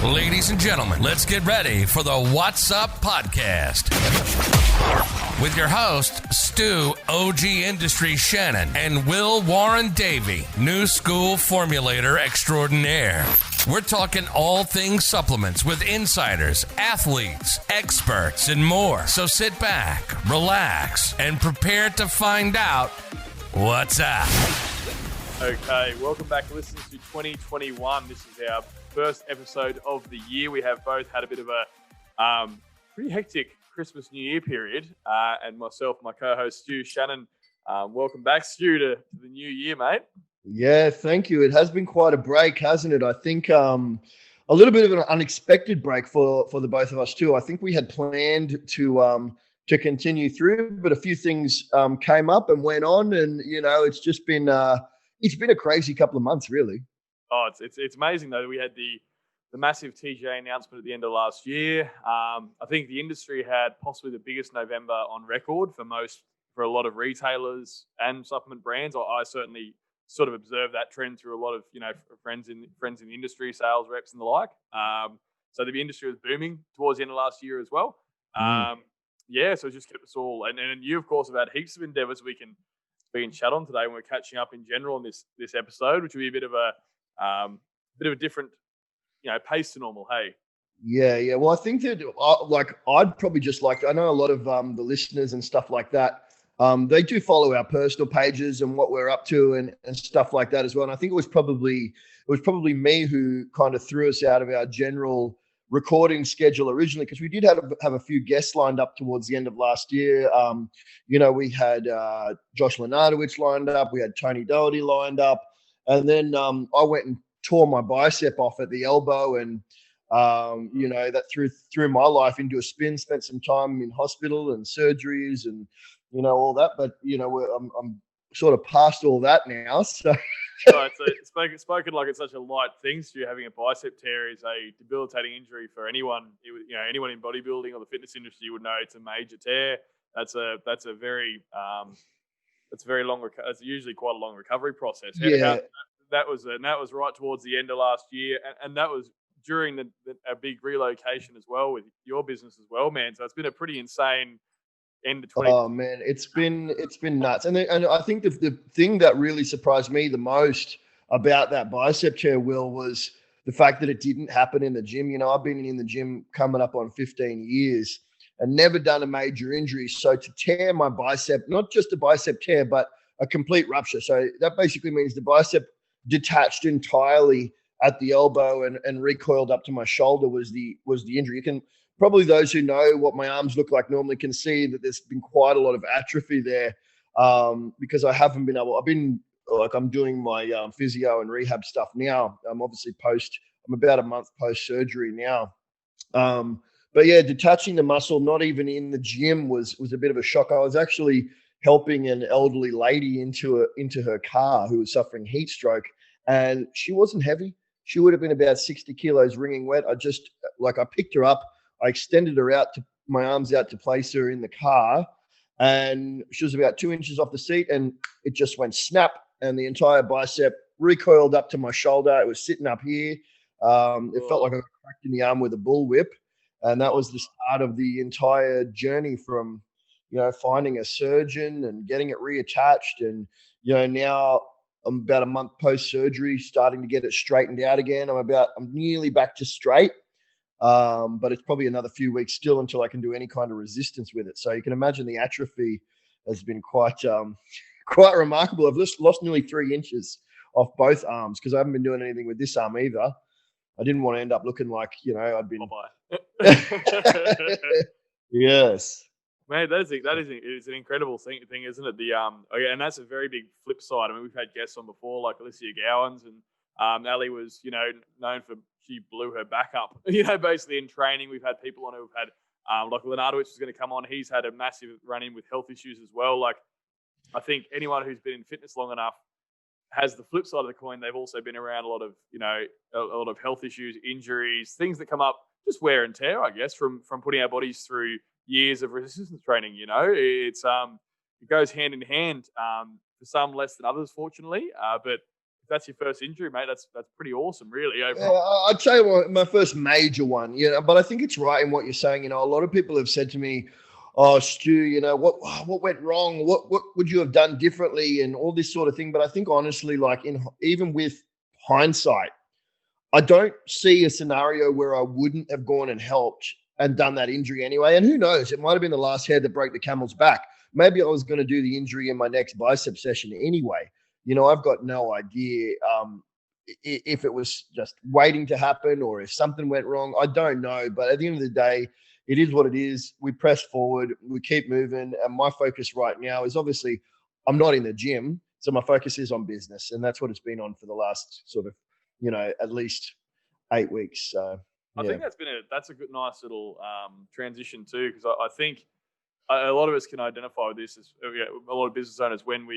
Ladies and gentlemen, let's get ready for the Wot Supp podcast. With your host, Stu, OG Industry Shannon, and Will warren-davey, new school formulator extraordinaire. We're talking all things supplements with insiders, athletes, experts, and more. So sit back, relax, and prepare to find out what's up. Okay, welcome back, listeners, to 2021. This is our first episode of the year. We have both had a bit of a pretty hectic Christmas New Year period, and myself, my co-host Stu, Shannon. Welcome back, Stu, to the new year, mate. Yeah, thank you. It has been quite a break, hasn't it? I think a little bit of an unexpected break for the both of us too. I think we had planned to continue through, but a few things came up and went on, and it's just been it's been a crazy couple of months, really. Oh, it's amazing though. We had the massive TGA announcement at the end of last year. I think the industry had possibly the biggest November on record for a lot of retailers and supplement brands. I certainly sort of observed that trend through a lot of friends in the industry, sales reps and the like. So the industry was booming towards the end of last year as well. Yeah, so it just kept us all. And you, of course, have had heaps of endeavors we can chat on today when we're catching up in general in this episode, which will be a bit of a different pace to normal. Hey. Yeah. Well, I think that I'd probably just I know a lot of the listeners and stuff like that. They do follow our personal pages and what we're up to and stuff like that as well. And I think it was probably me who kind of threw us out of our general recording schedule originally, because we did have a few guests lined up towards the end of last year. We had Josh Lenardowicz lined up, we had Tony Doherty lined up, and then I went and tore my bicep off at the elbow, and that threw my life into a spin. Spent some time in hospital and surgeries and all that, but I'm sort of past all that now. So it's spoken like it's such a light thing. So having a bicep tear is a debilitating injury for anyone. Anyone in bodybuilding or the fitness industry would know it's a major tear. That's a very long. It's usually quite a long recovery process. Yeah, that was right towards the end of last year, and that was during a big relocation as well with your business as well, man. So it's been a pretty insane end of 20. Oh man, it's been nuts. And I think the thing that really surprised me the most about that bicep tear, Will, was the fact that it didn't happen in the gym. I've been in the gym coming up on 15 years and never done a major injury. So to tear my bicep, not just a bicep tear, but a complete rupture. So that basically means the bicep detached entirely at the elbow and recoiled up to my shoulder was the injury. You can probably, those who know what my arms look like normally, can see that there's been quite a lot of atrophy there, because I haven't been able. I'm doing my physio and rehab stuff now. I'm about a month post surgery now. But yeah, detaching the muscle, not even in the gym, was a bit of a shock. I was actually helping an elderly lady into her car who was suffering heat stroke, and she wasn't heavy. She would have been about 60 kilos wringing wet. I picked her up. I extended her my arms out to place her in the car, and she was about 2 inches off the seat, and it just went snap, and the entire bicep recoiled up to my shoulder. It was sitting up here. It felt like I got cracked in the arm with a bullwhip, and that was the start of the entire journey from, finding a surgeon and getting it reattached. And, now I'm about a month post-surgery, starting to get it straightened out again. I'm nearly back to straight. But it's probably another few weeks still until I can do any kind of resistance with it. So you can imagine the atrophy has been quite remarkable. I've lost nearly 3 inches off both arms because I haven't been doing anything with this arm either. I didn't want to end up looking like, I'd been. Yes. Man, that is an incredible thing, isn't it? And that's a very big flip side. I mean, we've had guests on before, like Alicia Gowans, and Ali was, known for, she blew her back up, basically in training. We've had people on who've had, like Lenardowicz is going to come on. He's had a massive run-in with health issues as well. Like, I think anyone who's been in fitness long enough has the flip side of the coin. They've also been around a lot of, a lot of health issues, injuries, things that come up, just wear and tear, I guess, from putting our bodies through years of resistance training. It goes hand in hand, for some less than others, fortunately. But that's your first injury, mate, that's pretty awesome, really. I'd say my first major one, but I think it's right in what you're saying. A lot of people have said to me, "Oh, Stu, what went wrong? What would you have done differently?" and all this sort of thing. But I think honestly, like even with hindsight, I don't see a scenario where I wouldn't have gone and helped and done that injury anyway. And who knows? It might have been the last hair that broke the camel's back. Maybe I was going to do the injury in my next bicep session anyway. I've got no idea if it was just waiting to happen or if something went wrong. I don't know. But at the end of the day, it is what it is. We press forward. We keep moving. And my focus right now is obviously I'm not in the gym. So my focus is on business. And that's what it's been on for the last sort of, at least 8 weeks. So I think that's a good, nice little transition too, because I think a lot of us can identify with this as a lot of business owners when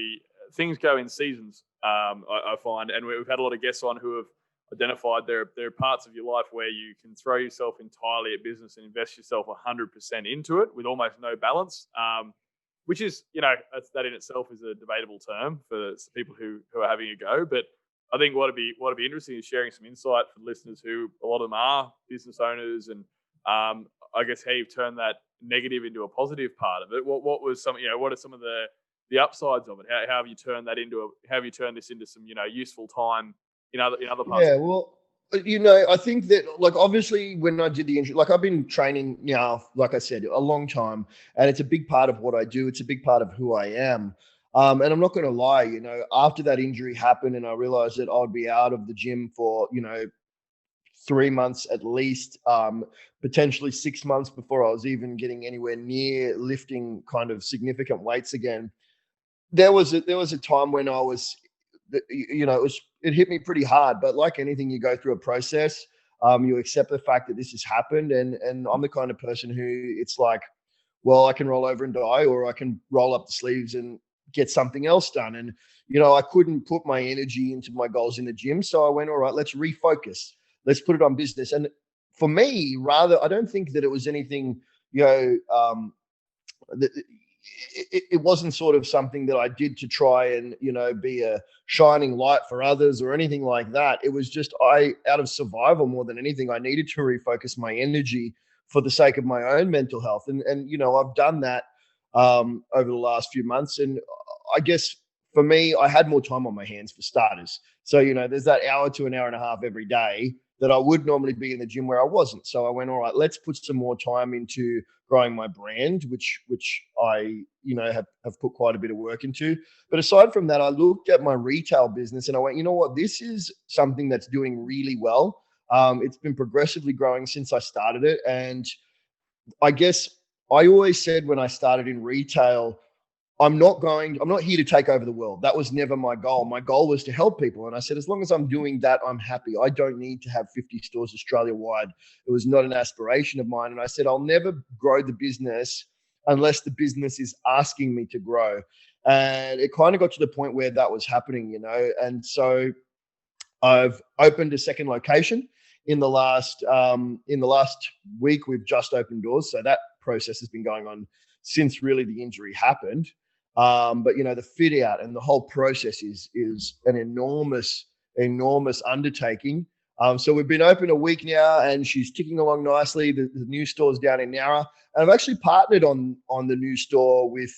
things go in seasons. I find, and we've had a lot of guests on who have identified there are parts of your life where you can throw yourself entirely at business and invest yourself 100% into it with almost no balance, which is, that in itself is a debatable term for people who are having a go. But I think what'd be interesting is sharing some insight for listeners who a lot of them are business owners, and I guess how you've turned that negative into a positive part of it. What was some, what are some of the upsides of it? How have you turned that this into some, useful time in other parts? Yeah, well, I think that, like, obviously when I did the injury, like I've been training now, like I said, a long time, and it's a big part of what I do. It's a big part of who I am. And I'm not going to lie, after that injury happened and I realized that I would be out of the gym for, 3 months at least, potentially 6 months before I was even getting anywhere near lifting kind of significant weights again. There was a time when I was, it hit me pretty hard, but like anything, you go through a process. You accept the fact that this has happened. And I'm the kind of person who it's like, well, I can roll over and die, or I can roll up the sleeves and get something else done. And, I couldn't put my energy into my goals in the gym. So I went, all right, let's refocus. Let's put it on business. And for me, I don't think that it was anything, it wasn't sort of something that I did to try and, be a shining light for others or anything like that. It was just out of survival more than anything, I needed to refocus my energy for the sake of my own mental health. And I've done that over the last few months. And I guess for me, I had more time on my hands for starters. So, there's that hour to an hour and a half every day that I would normally be in the gym where I wasn't. So I went, all right, let's put some more time into growing my brand, which I, have put quite a bit of work into. But aside from that, I looked at my retail business and I went, you know what, this is something that's doing really well. It's been progressively growing since I started it. And I guess I always said when I started in retail, I'm not here to take over the world. That was never my goal. My goal was to help people. And I said, as long as I'm doing that, I'm happy. I don't need to have 50 stores Australia-wide. It was not an aspiration of mine. And I said, I'll never grow the business unless the business is asking me to grow. And it kind of got to the point where that was happening, And so I've opened a second location in the last week. We've just opened doors. So that process has been going on since really the injury happened. But the fit out and the whole process is an enormous undertaking. So we've been open a week now, and she's ticking along nicely. The new store's down in Nowra, and I've actually partnered on the new store with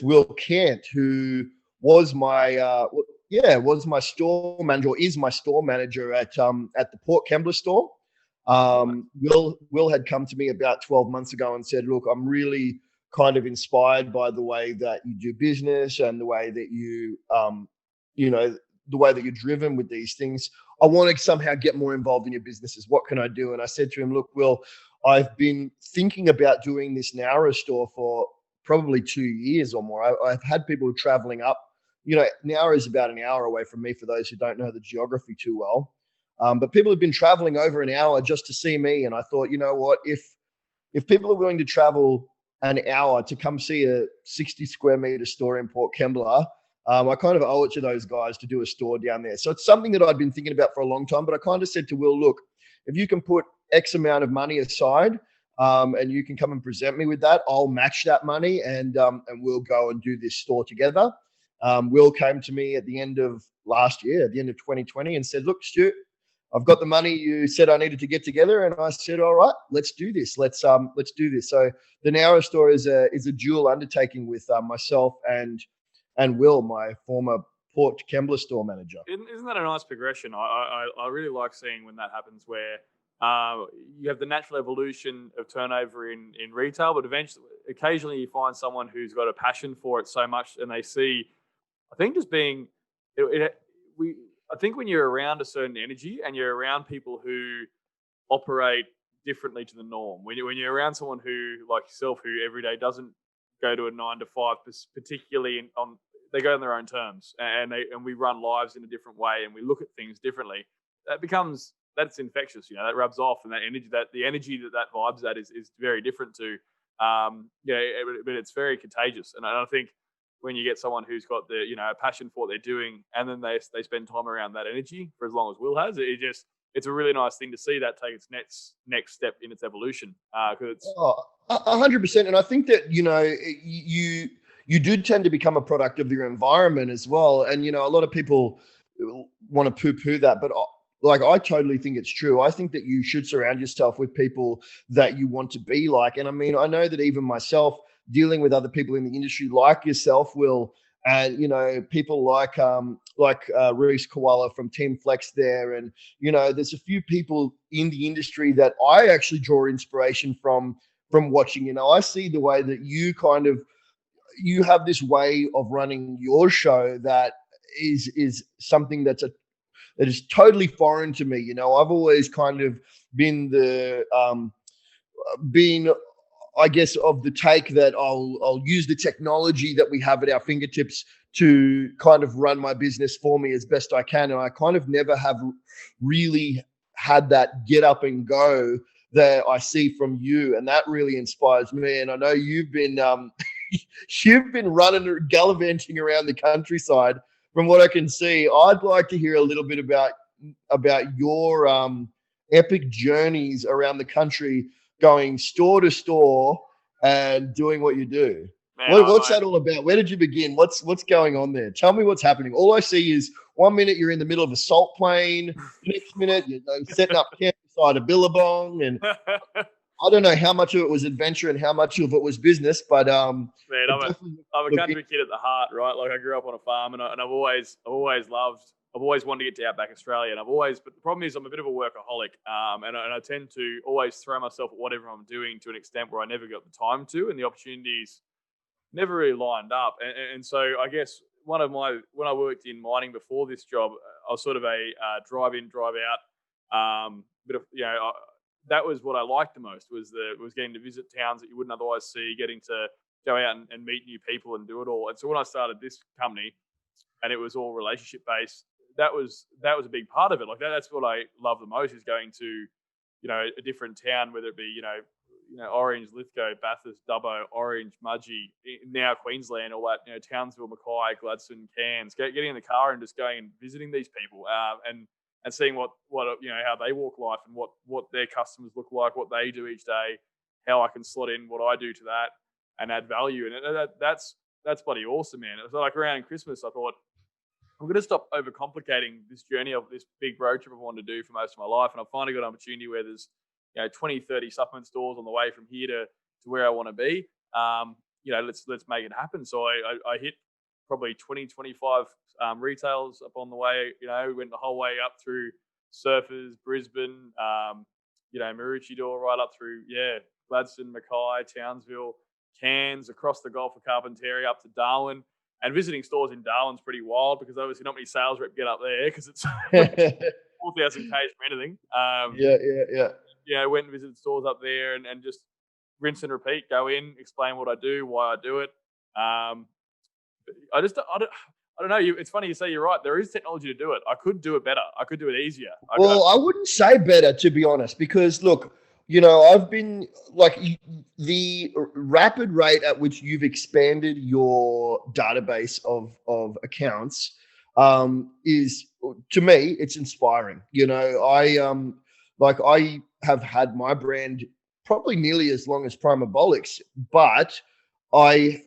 Will Kent, who was my store manager, or is my store manager at the Port Kembla store. Will had come to me about 12 months ago and said, look, I'm really kind of inspired by the way that you do business and the way that you, the way that you're driven with these things. I want to somehow get more involved in your businesses. What can I do? And I said to him, look, Will, I've been thinking about doing this Nowra store for probably 2 years or more. I've had people traveling up. Nowra is about an hour away from me for those who don't know the geography too well. But people have been traveling over an hour just to see me. And I thought, you know what, if people are willing to travel an hour to come see a 60 square meter store in Port Kembla, I kind of owe it to those guys to do a store down there. So it's something that I'd been thinking about for a long time, but I kind of said to Will, look, if you can put X amount of money aside, and you can come and present me with that, I'll match that money and we'll go and do this store together. Will came to me at the end of last year, at the end of 2020, and said, "Look, Stu, I've got the money you said I needed to get together," and I said, "All right, let's do this. Let's do this." So the Nowra store is a dual undertaking with myself and Will, my former Port Kembla store manager. Isn't that a nice progression? I really like seeing when that happens, where you have the natural evolution of turnover in retail, but occasionally you find someone who's got a passion for it so much, and they see, I think, just being, I think when you're around a certain energy and you're around people who operate differently to the norm, when you're around someone who, like yourself, who every day doesn't go to a 9 to 5, particularly they go on their own terms, and we run lives in a different way, and we look at things differently. That's infectious, that rubs off, and the energy that vibes at is very different to, but it's very contagious. And I think when you get someone who's got the, a passion for what they're doing, and then they spend time around that energy for as long as Will has, it's a really nice thing to see that take its next step in its evolution. Because it's 100%, and I think that you do tend to become a product of your environment as well. And a lot of people want to poo-poo that, but I totally think it's true. I think that you should surround yourself with people that you want to be like. And I mean, I know that even myself, dealing with other people in the industry like yourself, Will, and people like Reese Koala from Team Flex there, and there's a few people in the industry that I actually draw inspiration from watching. I see the way that you have this way of running your show that is something that is totally foreign to me. I've always kind of been I guess, of the take that I'll use the technology that we have at our fingertips to kind of run my business for me as best I can. And I kind of never have really had that get up and go that I see from you. And that really inspires me. And I know you've been you've been gallivanting around the countryside. From what I can see, I'd like to hear a little bit about your epic journeys around the country, going store to store and doing what you do. Man, what's that all about? Where did you begin? What's going on there? Tell me what's happening. All I see is 1 minute you're in the middle of a salt plane, next minute you're setting up camp beside a billabong, and I don't know how much of it was adventure and how much of it was business, but man, I'm a country kid at the heart, right? Like, I grew up on a farm, and I've always wanted to get to outback Australia, and but the problem is I'm a bit of a workaholic, and I tend to always throw myself at whatever I'm doing to an extent where I never got the time to, and the opportunities never really lined up. And so I guess when I worked in mining before this job, I was sort of a drive in, drive out, bit of, that was what I liked the most, was getting to visit towns that you wouldn't otherwise see, getting to go out and meet new people and do it all. And so when I started this company, and it was all relationship based, that was a big part of it. Like that's what I love the most, is going to, a different town, whether it be, Orange, Lithgow, Bathurst, Dubbo, Orange, Mudgee, now Queensland, all that, Townsville, Mackay, Gladstone, Cairns, getting in the car and just going and visiting these people, and seeing what how they walk life, and what their customers look like, what they do each day, how I can slot in what I do to that and add value. And that's bloody awesome, man. It was like around Christmas, I thought, I'm going to stop overcomplicating this journey of this big road trip I wanted to do for most of my life. And I finally got an opportunity where there's 20, 30 supplement stores on the way from here to where I want to be. Let's make it happen. So I hit probably 20, 25 retails up on the way. We went the whole way up through Surfers, Brisbane, Maroochydore, right up through, Gladstone, Mackay, Townsville, Cairns, across the Gulf of Carpentaria up to Darwin. And visiting stores in Darwin's pretty wild, because obviously not many sales rep get up there, because it's 4,000 k's for anything. Went and visited stores up there and just rinse and repeat. Go in, explain what I do, why I do it. I don't know. It's funny you say you're right. There is technology to do it. I could do it better. I could do it easier. I wouldn't say better, to be honest, because look, I've been like, the rapid rate at which you've expanded your database of accounts is, to me, it's inspiring. I have had my brand probably nearly as long as Primabolics, but I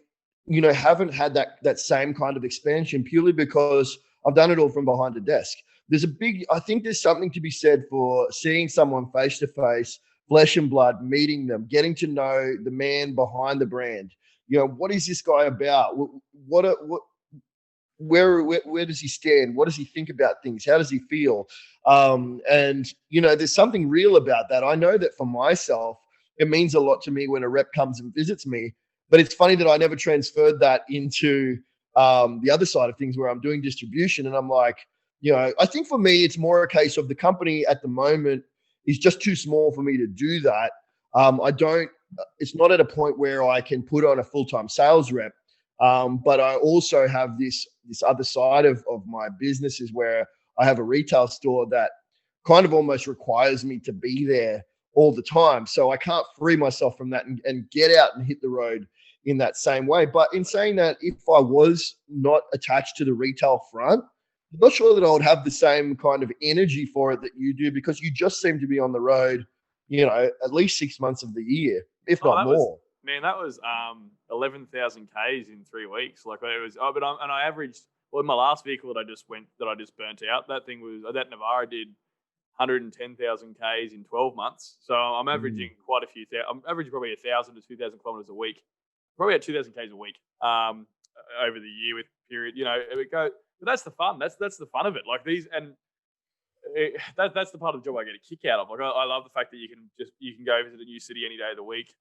haven't had that same kind of expansion purely because I've done it all from behind a desk. I think there's something to be said for seeing someone face to face, flesh and blood, meeting them, getting to know the man behind the brand. What is this guy about? Where does he stand? What does he think about things? How does he feel? And there's something real about that. I know that for myself, it means a lot to me when a rep comes and visits me. But it's funny that I never transferred that into the other side of things where I'm doing distribution. And I'm like, I think for me, it's more a case of the company at the moment is just too small for me to do that. It's not at a point where I can put on a full-time sales rep. But I also have this other side of my business is where I have a retail store that kind of almost requires me to be there all the time. So I can't free myself from that and get out and hit the road in that same way. But in saying that, if I was not attached to the retail front, I'm not sure that I would have the same kind of energy for it that you do, because you just seem to be on the road, at least 6 months of the year, if not more. That was 11,000 Ks in 3 weeks. Like it was, and I averaged. Well, my last vehicle that I just burnt out, that Navara did 110,000 Ks in 12 months. So I'm averaging quite a few. I'm averaging probably 1,000 to 2,000 kilometers a week. Probably at 2,000 Ks a week over the year with period. It go. But that's the fun. That's the fun of it. Like these and. That's the part of the job I get a kick out of. Like I love the fact that you can go visit a new city any day of the week,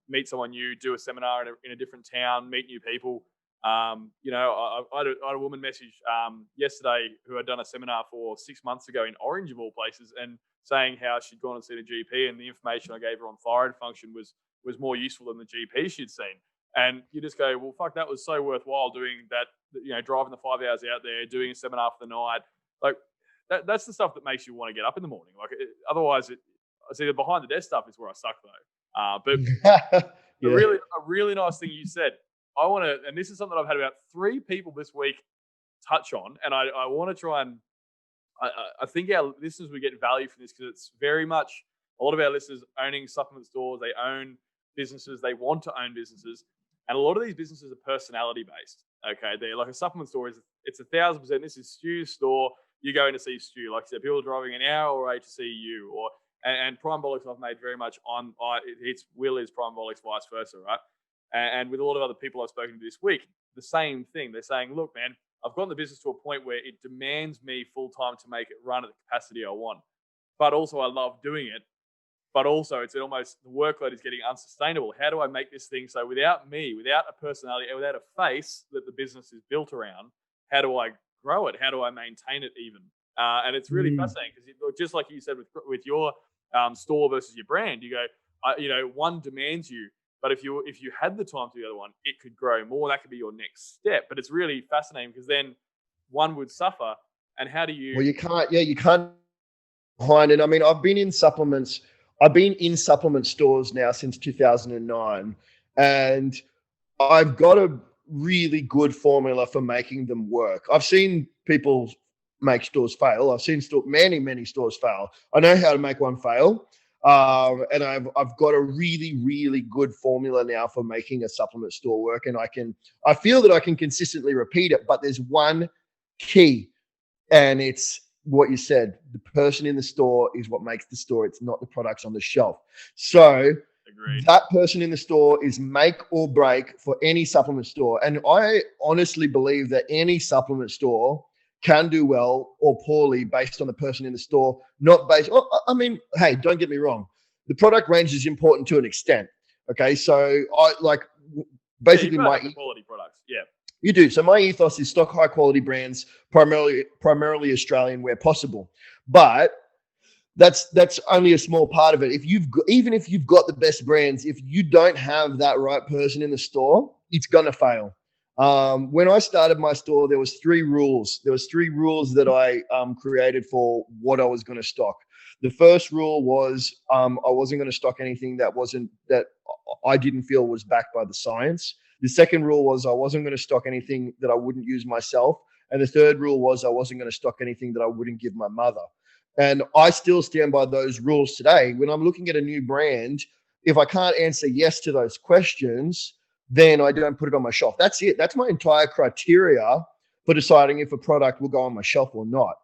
meet someone new, do a seminar in a different town, meet new people. I had a woman message yesterday who had done a seminar 6 months ago in Orange of all places, and saying how she'd gone and seen a GP, and the information I gave her on thyroid function was more useful than the GP she'd seen. And you just go, well, fuck, that was so worthwhile doing that. Driving the 5 hours out there, doing a seminar for the night, like. That's the stuff that makes you want to get up in the morning. Like otherwise, I see the behind the desk stuff is where I suck though. But a really nice thing you said. I want to, and this is something I've had about 3 people this week touch on, and I want to try and I think our listeners would get value from this, because it's very much a lot of our listeners owning supplement stores. They own businesses. They want to own businesses, and a lot of these businesses are personality based. Okay, they're like a supplement store it's 1,000%. This is Stu's store. You go in to see Stu. Like I said, people are driving an hour away to see you. And Primebolics I've made very much on. It's Will is Primebolics, vice versa, right? And with a lot of other people I've spoken to this week, the same thing. They're saying, look, man, I've gotten the business to a point where it demands me full time to make it run at the capacity I want. But also I love doing it. But also it's almost the workload is getting unsustainable. How do I make this thing so without me, without a personality, without a face that the business is built around, how do I grow it? How do I maintain it even? And it's really fascinating, because just like you said with your store versus your brand, you go, one demands you, but if you had the time to do the other one, it could grow more. That could be your next step. But it's really fascinating, because then one would suffer. And how do you? Well, you can't behind it. I mean, I've been in supplement stores now since 2009, and I've got a really good formula for making them work. I've seen people make stores fail. I've seen many stores fail. I know how to make one fail, and I've got a really, really good formula now for making a supplement store work, and I feel that I can consistently repeat it. But there's one key, and it's what you said. The person in the store is what makes the store. It's not the products on the shelf. So agreed. That person in the store is make or break for any supplement store. And I honestly believe that any supplement store can do well or poorly based on the person in the store, not based. I mean, hey, don't get me wrong. The product range is important to an extent. Okay. So basically my quality products. Yeah. You do. So my ethos is stock high quality brands, primarily Australian where possible. But that's only a small part of it. Even if you've got the best brands, if you don't have that right person in the store, it's gonna fail. When I started my store, there was 3 rules. There was 3 rules that I created for what I was going to stock. The first rule was I wasn't going to stock anything that I didn't feel was backed by the science. The second rule was I wasn't going to stock anything that I wouldn't use myself. And the third rule was I wasn't going to stock anything that I wouldn't give my mother. And I still stand by those rules today. When I'm looking at a new brand, if I can't answer yes to those questions, then I don't put it on my shelf. That's it. That's my entire criteria for deciding if a product will go on my shelf or not.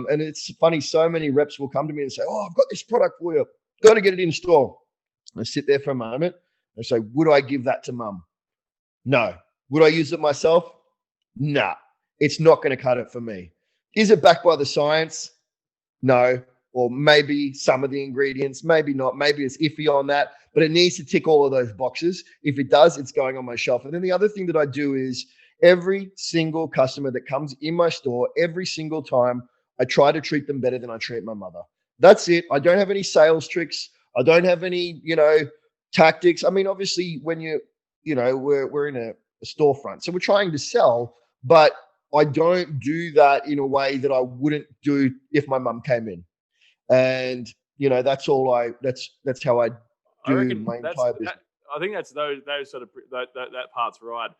And it's funny, so many reps will come to me and say, "Oh, I've got this product for you. Got to get it in store." I sit there for a moment and say, "Would I give that to mum? No. Would I use it myself? Nah. It's not going to cut it for me. Is it backed by the science? No. Or maybe some of the ingredients, maybe not. Maybe it's iffy on that, but it needs to tick all of those boxes. If it does, it's going on my shelf." And then the other thing that I do is every single customer that comes in my store, every single time, I try to treat them better than I treat my mother. That's it. I don't have any sales tricks. I don't have any, tactics. I mean, obviously when we're in a storefront, so we're trying to sell, but I don't do that in a way that I wouldn't do if my mum came in. And that's how I do my entire business. I think that's those sort of that part's right.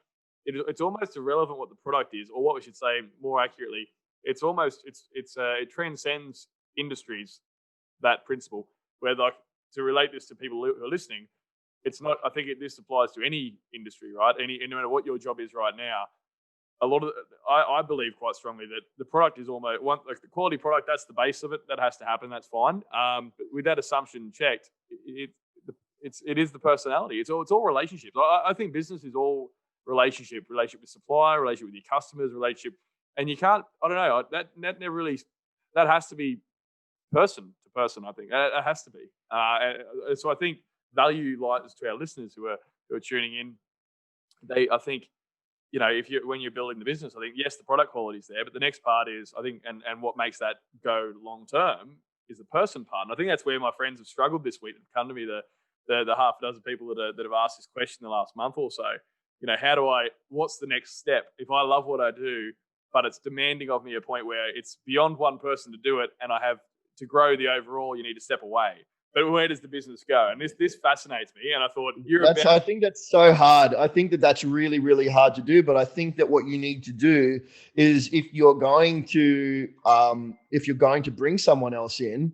It's almost irrelevant what the product is, or what we should say more accurately. It's almost it transcends industries, that principle. Where, like, to relate this to people who are listening, it's not. I think this applies to any industry, right? No matter what your job is right now. A lot of I believe quite strongly that the product is almost the quality product. That's the base of it. That has to happen. That's fine. But with that assumption checked, it is the personality. It's all relationships. I think business is all relationship with supplier, relationship with your customers, relationship, and you can't. I don't know. That never really. That has to be person to person. I think it has to be. So I think value lies to our listeners who are tuning in. I think. When you're building the business, I think, yes, the product quality is there, but the next part is, I think, and what makes that go long term is the person part. And I think that's where my friends have struggled this week. They've come to me, the half a dozen people that have asked this question in the last month or so. What's the next step? If I love what I do, but it's demanding of me a point where it's beyond one person to do it, and I have to grow the overall, you need to step away. But where does the business go? And this fascinates me. And I thought I think that's so hard. I think that's really, really hard to do. But I think that what you need to do is if you're going to bring someone else in,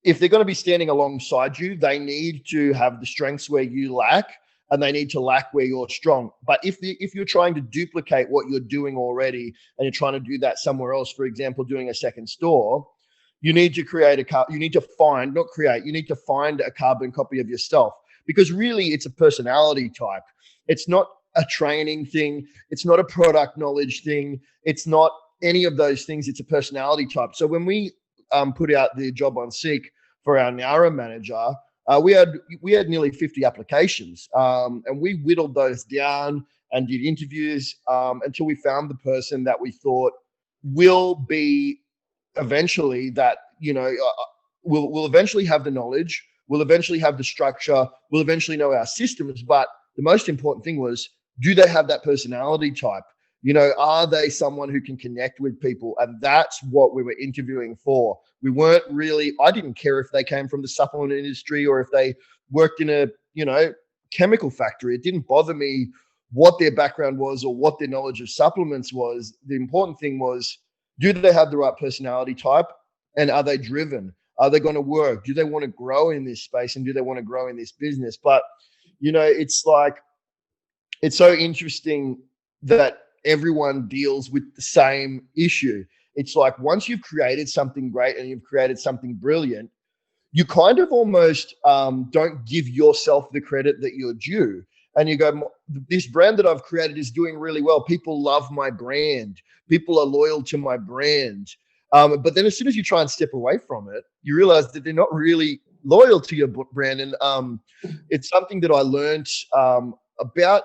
if they're going to be standing alongside you, they need to have the strengths where you lack, and they need to lack where you're strong. But if you're trying to duplicate what you're doing already, and you're trying to do that somewhere else, for example, doing a second store, you need to find a carbon copy of yourself, because really it's a personality type. It's not a training thing. It's not a product knowledge thing. It's not any of those things. It's a personality type. So when we put out the job on Seek for our Nara manager, we had nearly 50 applications, and we whittled those down and did interviews until we found the person that we thought will be eventually that, we'll eventually have the knowledge, we'll eventually have the structure, we'll eventually know our systems. But the most important thing was, do they have that personality type? Are they someone who can connect with people? And that's what we were interviewing for. I didn't care if they came from the supplement industry or if they worked in a, chemical factory. It didn't bother me what their background was or what their knowledge of supplements was. The important thing was, do they have the right personality type, and are they driven? Are they going to work? Do they want to grow in this space, and do they want to grow in this business? But, it's so interesting that everyone deals with the same issue. It's like, once you've created something great and you've created something brilliant, you kind of almost don't give yourself the credit that you're due. And you go, this brand that I've created is doing really well. People love my brand. People are loyal to my brand. But then as soon as you try and step away from it, you realize that they're not really loyal to your brand. And it's something that I learned about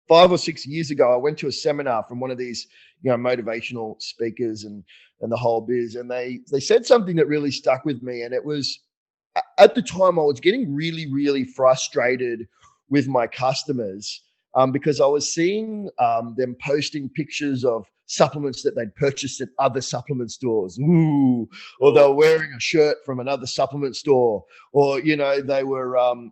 5 or 6 years ago. I went to a seminar from one of these, motivational speakers and the whole biz. And they said something that really stuck with me. And it was, at the time, I was getting really, really frustrated with my customers because I was seeing them posting pictures of supplements that they'd purchased at other supplement stores. Or they were wearing a shirt from another supplement store, or, they were,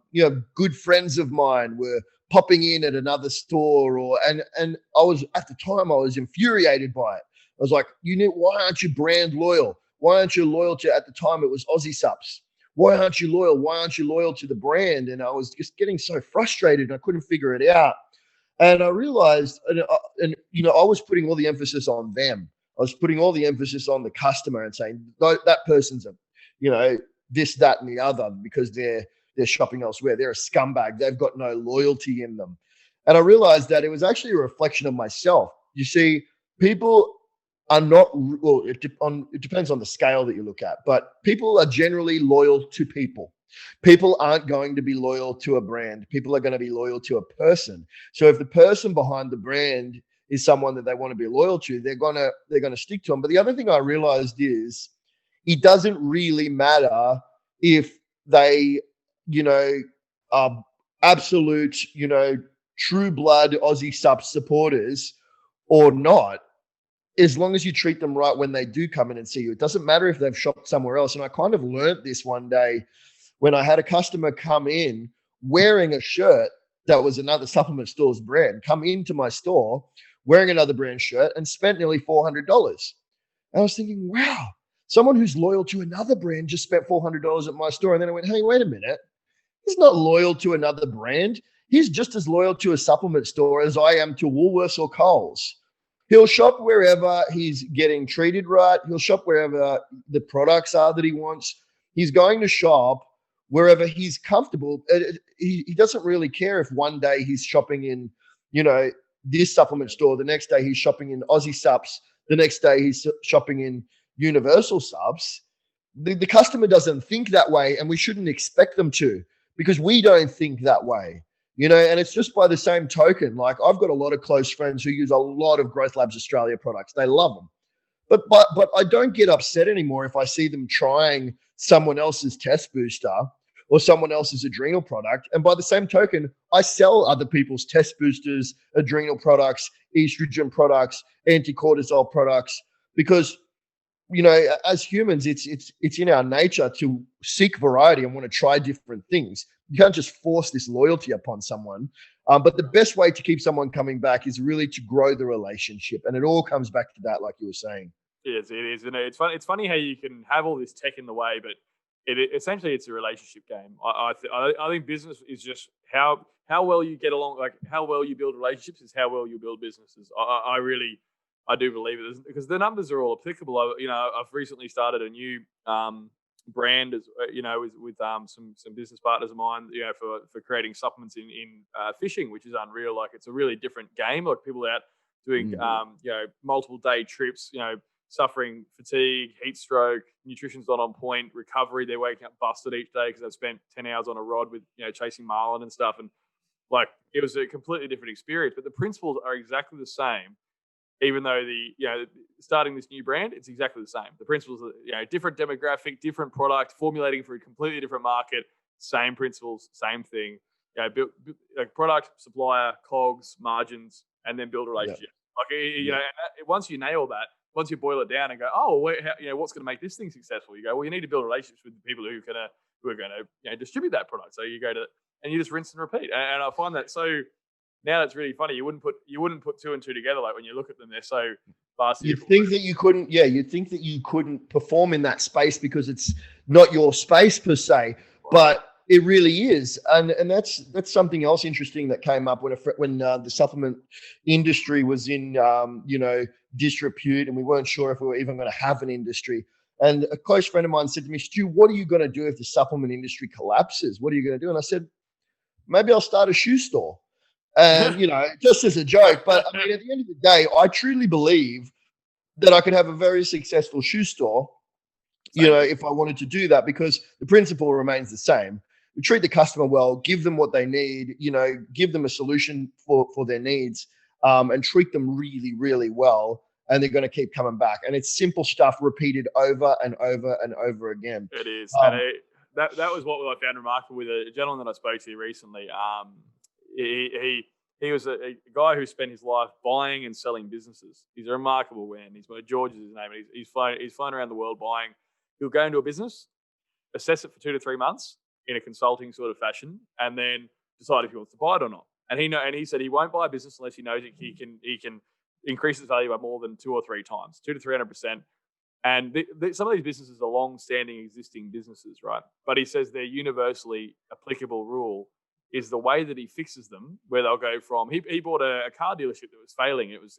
good friends of mine were popping in at another store, and I was, at the time, I was infuriated by it. I was like, why aren't you brand loyal? Why aren't you loyal to, at the time it was Aussie Supps. why aren't you loyal? Why aren't you loyal to the brand? And I was just getting so frustrated and I couldn't figure it out. And I realized, I was putting all the emphasis on them. I was putting all the emphasis on the customer and saying that person's this, that, and the other because they're shopping elsewhere. They're a scumbag. They've got no loyalty in them. And I realized that it was actually a reflection of myself. You see, people are not, well, it depends on the scale that you look at, but people are generally loyal to people. People aren't going to be loyal to a brand. People are going to be loyal to a person. So if the person behind the brand is someone that they want to be loyal to, they're going to stick to them. But the other thing I realized is it doesn't really matter if they, are absolute, true blood Aussie Supp supporters or not, as long as you treat them right when they do come in and see you. It doesn't matter if they've shopped somewhere else. And I kind of learned this one day when I had a customer come in wearing a shirt that was another supplement store's brand, come into my store wearing another brand shirt and spent nearly $400. And I was thinking, wow, someone who's loyal to another brand just spent $400 at my store. And then I went, hey, wait a minute. He's not loyal to another brand. He's just as loyal to a supplement store as I am to Woolworths or Coles. He'll shop wherever he's getting treated right. He'll shop wherever the products are that he wants. He's going to shop wherever he's comfortable. He doesn't really care if one day he's shopping in, this supplement store. The next day he's shopping in Aussie Supps. The next day he's shopping in Universal Supps. The customer doesn't think that way, and we shouldn't expect them to because we don't think that way. And it's just by the same token, like I've got a lot of close friends who use a lot of Growth Labs Australia products. They love them. But I don't get upset anymore if I see them trying someone else's test booster or someone else's adrenal product. And by the same token, I sell other people's test boosters, adrenal products, estrogen products, anti-cortisol products, because as humans, it's in our nature to seek variety and want to try different things. You can't just force this loyalty upon someone. But the best way to keep someone coming back is really to grow the relationship. And it all comes back to that, like you were saying. It is. And it's funny how you can have all this tech in the way, but essentially it's a relationship game. I think business is just how well you get along, like how well you build relationships is how well you build businesses. I do believe it because the numbers are all applicable. I've recently started a new brand, with some business partners of mine, for creating supplements in fishing, which is unreal. Like it's a really different game. Like people out doing multiple day trips, suffering fatigue, heat stroke, nutrition's not on point, recovery. They're waking up busted each day because they've spent 10 hours on a rod with chasing marlin and stuff. And like it was a completely different experience, but the principles are exactly the same. Even though starting this new brand, it's exactly the same. The principles are, different demographic, different product, formulating for a completely different market, same principles, same thing. Build like product, supplier, COGS, margins, and then build a relationship. Yeah. And once you nail that, once you boil it down and go, what's going to make this thing successful? You go, well, you need to build relationships with the people who are going to distribute that product. So you go to and you just rinse and repeat. And I find that so. Now it's really funny. You wouldn't put two and two together. Like when you look at them, they're so vast. You'd think that you couldn't. Yeah, you'd think that you couldn't perform in that space because it's not your space per se, but it really is. And that's something else interesting that came up when the supplement industry was in disrepute, and we weren't sure if we were even going to have an industry. And a close friend of mine said to me, Stu, what are you going to do if the supplement industry collapses? What are you going to do? And I said, maybe I'll start a shoe store. And, just as a joke, but I mean, at the end of the day, I truly believe that I could have a very successful shoe store, if I wanted to do that, because the principle remains the same. We treat the customer well, give them what they need, give them a solution for their needs, and treat them really, really well. And they're going to keep coming back. And it's simple stuff repeated over and over and over again. It is. That was what I found remarkable with a gentleman that I spoke to recently. He was a guy who spent his life buying and selling businesses. He's a remarkable man. George is his name. He's flown around the world buying. He'll go into a business, assess it for 2 to 3 months in a consulting sort of fashion, and then decide if he wants to buy it or not. And he said he won't buy a business unless he knows he can increase its value by more than 2 or 3 times, 200 to 300%. And some of these businesses are long-standing existing businesses, right? But he says their universally applicable rule is the way that he fixes them, where they'll go from, he bought a car dealership that was failing. It was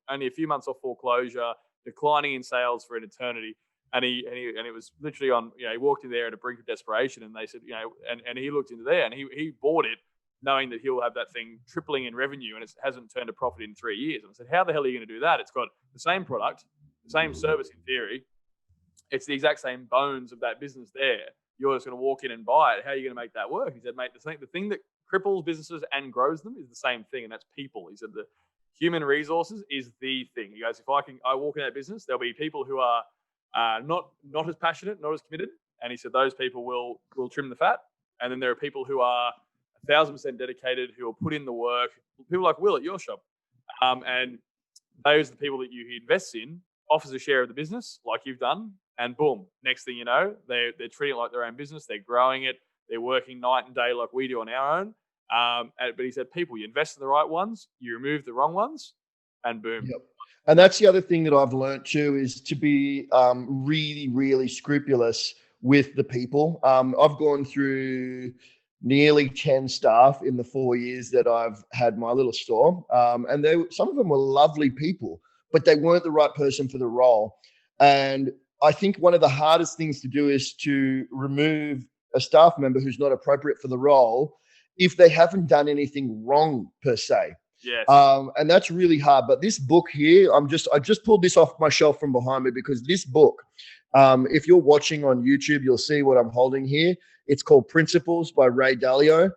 only a few months off foreclosure, declining in sales for an eternity. And it was literally on, he walked in there at a brink of desperation, and they said, and he looked into there, and he bought it knowing that he'll have that thing tripling in revenue, and it hasn't turned a profit in 3 years. And I said, how the hell are you going to do that? It's got the same product, the same service in theory. It's the exact same bones of that business there. You're just going to walk in and buy it. How are you going to make that work? He said, mate, the thing that cripples businesses and grows them is the same thing, and that's people. He said the human resources is the thing. He goes, if I walk in that business, there'll be people who are not as passionate, not as committed. And he said those people will trim the fat. And then there are people who are 1,000% dedicated, who will put in the work. People like Will at your shop. And those are the people that he invests in, offers a share of the business like you've done. And boom, next thing you know, they're treating it like their own business. They're growing it. They're working night and day like we do on our own. But he said, people, you invest in the right ones, you remove the wrong ones, and boom. Yep. And that's the other thing that I've learned too, is to be really, really scrupulous with the people. I've gone through nearly 10 staff in the 4 years that I've had my little store. And some of them were lovely people, but they weren't the right person for the role. And I think one of the hardest things to do is to remove a staff member who's not appropriate for the role if they haven't done anything wrong per se. Yes. And that's really hard. But this book here, I just pulled this off my shelf from behind me, because this book, if you're watching on YouTube, you'll see what I'm holding here. It's called Principles by Ray Dalio.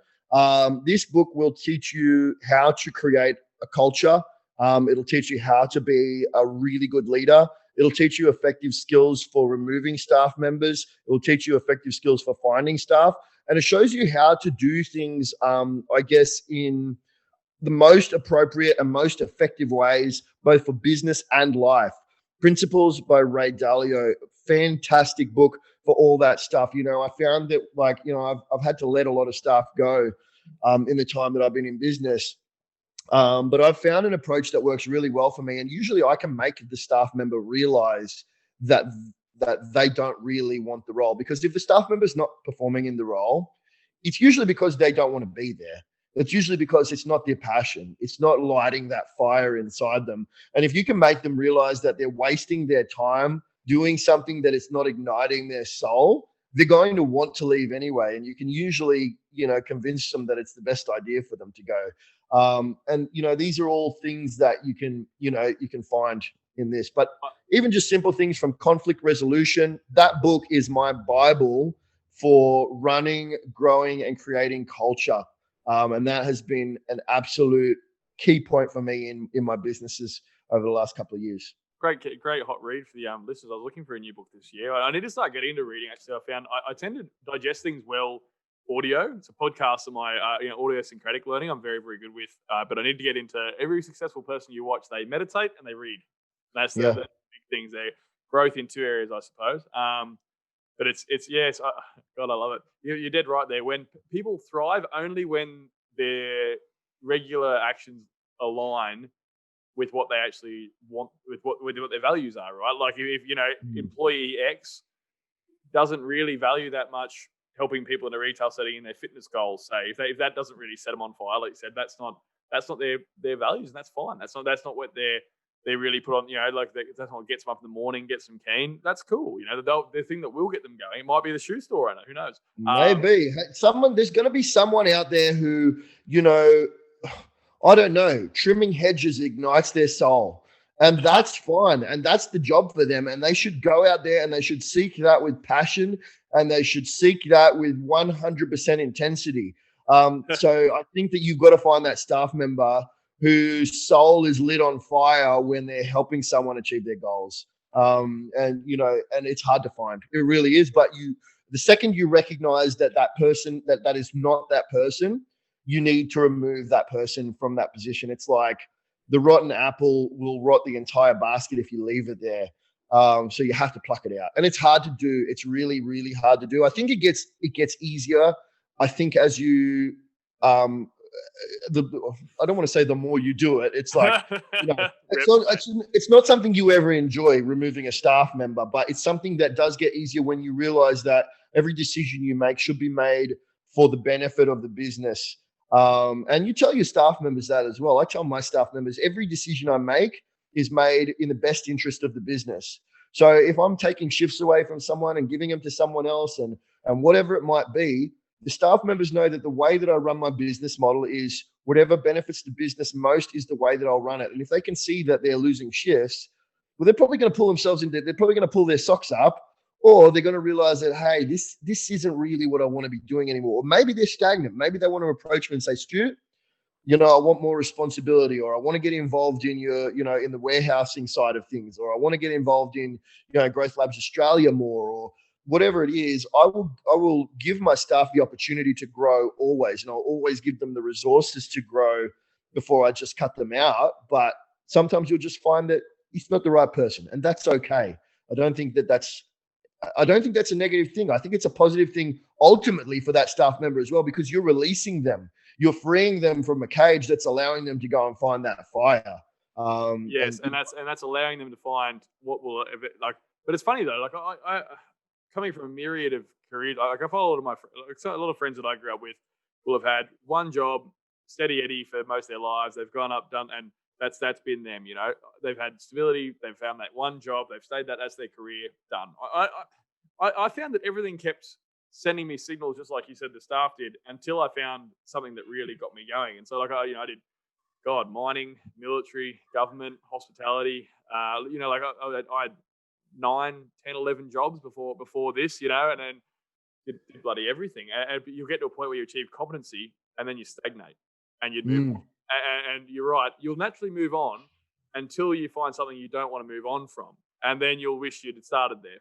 This book will teach you how to create a culture. It'll teach you how to be a really good leader. It'll teach you effective skills for removing staff members. It will teach you effective skills for finding staff. And it shows you how to do things, I guess, in the most appropriate and most effective ways, both for business and life. Principles by Ray Dalio, fantastic book for all that stuff. I found that, I've had to let a lot of staff go in the time that I've been in business. But I've found an approach that works really well for me. And usually I can make the staff member realize that they don't really want the role. Because if the staff member's not performing in the role, it's usually because they don't want to be there. It's usually because it's not their passion. It's not lighting that fire inside them. And if you can make them realize that they're wasting their time doing something that is not igniting their soul, they're going to want to leave anyway. And you can usually, convince them that it's the best idea for them to go. And these are all things that you can find in this. But even just simple things from conflict resolution, that book is my Bible for running, growing, and creating culture. And that has been an absolute key point for me in my businesses over the last couple of years. Great hot read for the listeners. I was looking for a new book this year. I need to start getting into reading. Actually, I found I tend to digest things well. Audio. It's a podcast of my audio syncretic learning. I'm very, very good with. But I need to get into every successful person you watch. They meditate and they read. That's the big things there. Growth in two areas, I suppose. But it's God, I love it. You're dead right there. When people thrive only when their regular actions align with what they actually want, with what their values are, right? Like if employee X doesn't really value that much helping people in a retail setting in their fitness goals, say if that doesn't really set them on fire, like you said, that's not their values, and that's fine. That's not what they really put on, that's not what gets them up in the morning, gets them keen. That's cool. The thing that will get them going, it might be the shoe store owner. Who knows? Maybe. There's going to be someone out there who, I don't know, trimming hedges ignites their soul. And that's fine. And that's the job for them. And they should go out there and they should seek that with passion, and they should seek that with 100% intensity. So I think that you've got to find that staff member whose soul is lit on fire when they're helping someone achieve their goals. And it's hard to find. It really is. But the second you recognize that person, that is not that person, you need to remove that person from that position. It's like the rotten apple will rot the entire basket if you leave it there. So you have to pluck it out. And it's hard to do. It's really, really hard to do. I think it gets easier. I think as you I don't want to say the more you do it, it's like, it's not something you ever enjoy, removing a staff member, but it's something that does get easier when you realize that every decision you make should be made for the benefit of the business. And you tell your staff members that as well. I tell my staff members, every decision I make is made in the best interest of the business. So if I'm taking shifts away from someone and giving them to someone else and whatever it might be, the staff members know that the way that I run my business model is whatever benefits the business most is the way that I'll run it. And if they can see that they're losing shifts, well, they're probably going to pull themselves into, they're probably going to pull their socks up, or they're going to realize that, hey, this isn't really what I want to be doing anymore. Or maybe they're stagnant. Maybe they want to approach me and say, Stu, I want more responsibility, or I want to get involved in in the warehousing side of things, or I want to get involved in, Growth Labs Australia more, or whatever it is. I will give my staff the opportunity to grow always, and I'll always give them the resources to grow before I just cut them out. But sometimes you'll just find that it's not the right person, and that's okay. I don't think that's a negative thing. I think it's a positive thing ultimately for that staff member as well, because you're releasing them. You're freeing them from a cage that's allowing them to go and find that fire. Yes, and that's allowing them to find what will like. But it's funny though, like I coming from a myriad of careers, like I follow a lot of friends that I grew up with will have had one job, steady Eddie for most of their lives. They've gone up, done, and that's been them. They've had stability. They've found that one job. They've stayed that as their career. Done. I found that everything kept sending me signals, just like you said, the staff did, until I found something that really got me going. And so, like, I did, mining, military, government, hospitality. I had 9, 10, 11 jobs before this, and then did bloody everything. And you'll get to a point where you achieve competency, and then you stagnate, and you'd move on. And you're right, you'll naturally move on until you find something you don't want to move on from. And then you'll wish you'd started there.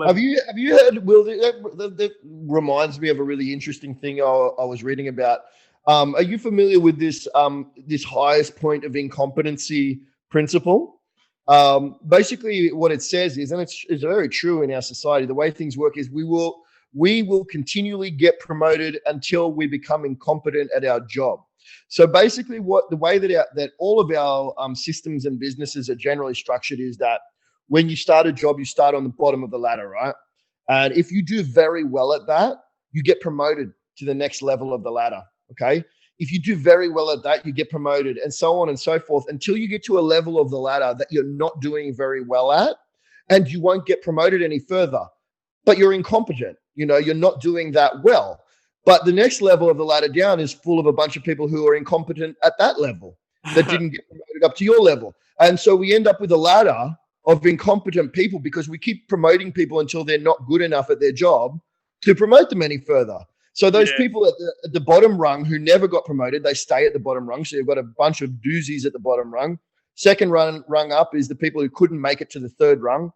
Have you heard, Will, that reminds me of a really interesting thing I was reading about. Are you familiar with this highest point of incompetency principle? Basically what it says is, and it's very true in our society, the way things work is we will continually get promoted until we become incompetent at our job. So basically the way that all of our systems and businesses are generally structured is that when you start a job, you start on the bottom of the ladder, right? And if you do very well at that, you get promoted to the next level of the ladder, okay? If you do very well at that, you get promoted, and so on and so forth, until you get to a level of the ladder that you're not doing very well at, and you won't get promoted any further. But you're incompetent, you're not doing that well. But the next level of the ladder down is full of a bunch of people who are incompetent at that level that didn't get promoted up to your level. And so we end up with a ladder of incompetent people because we keep promoting people until they're not good enough at their job to promote them any further. So those people at the bottom rung who never got promoted, they stay at the bottom rung. So you've got a bunch of doozies at the bottom rung. Second rung up is the people who couldn't make it to the third rung.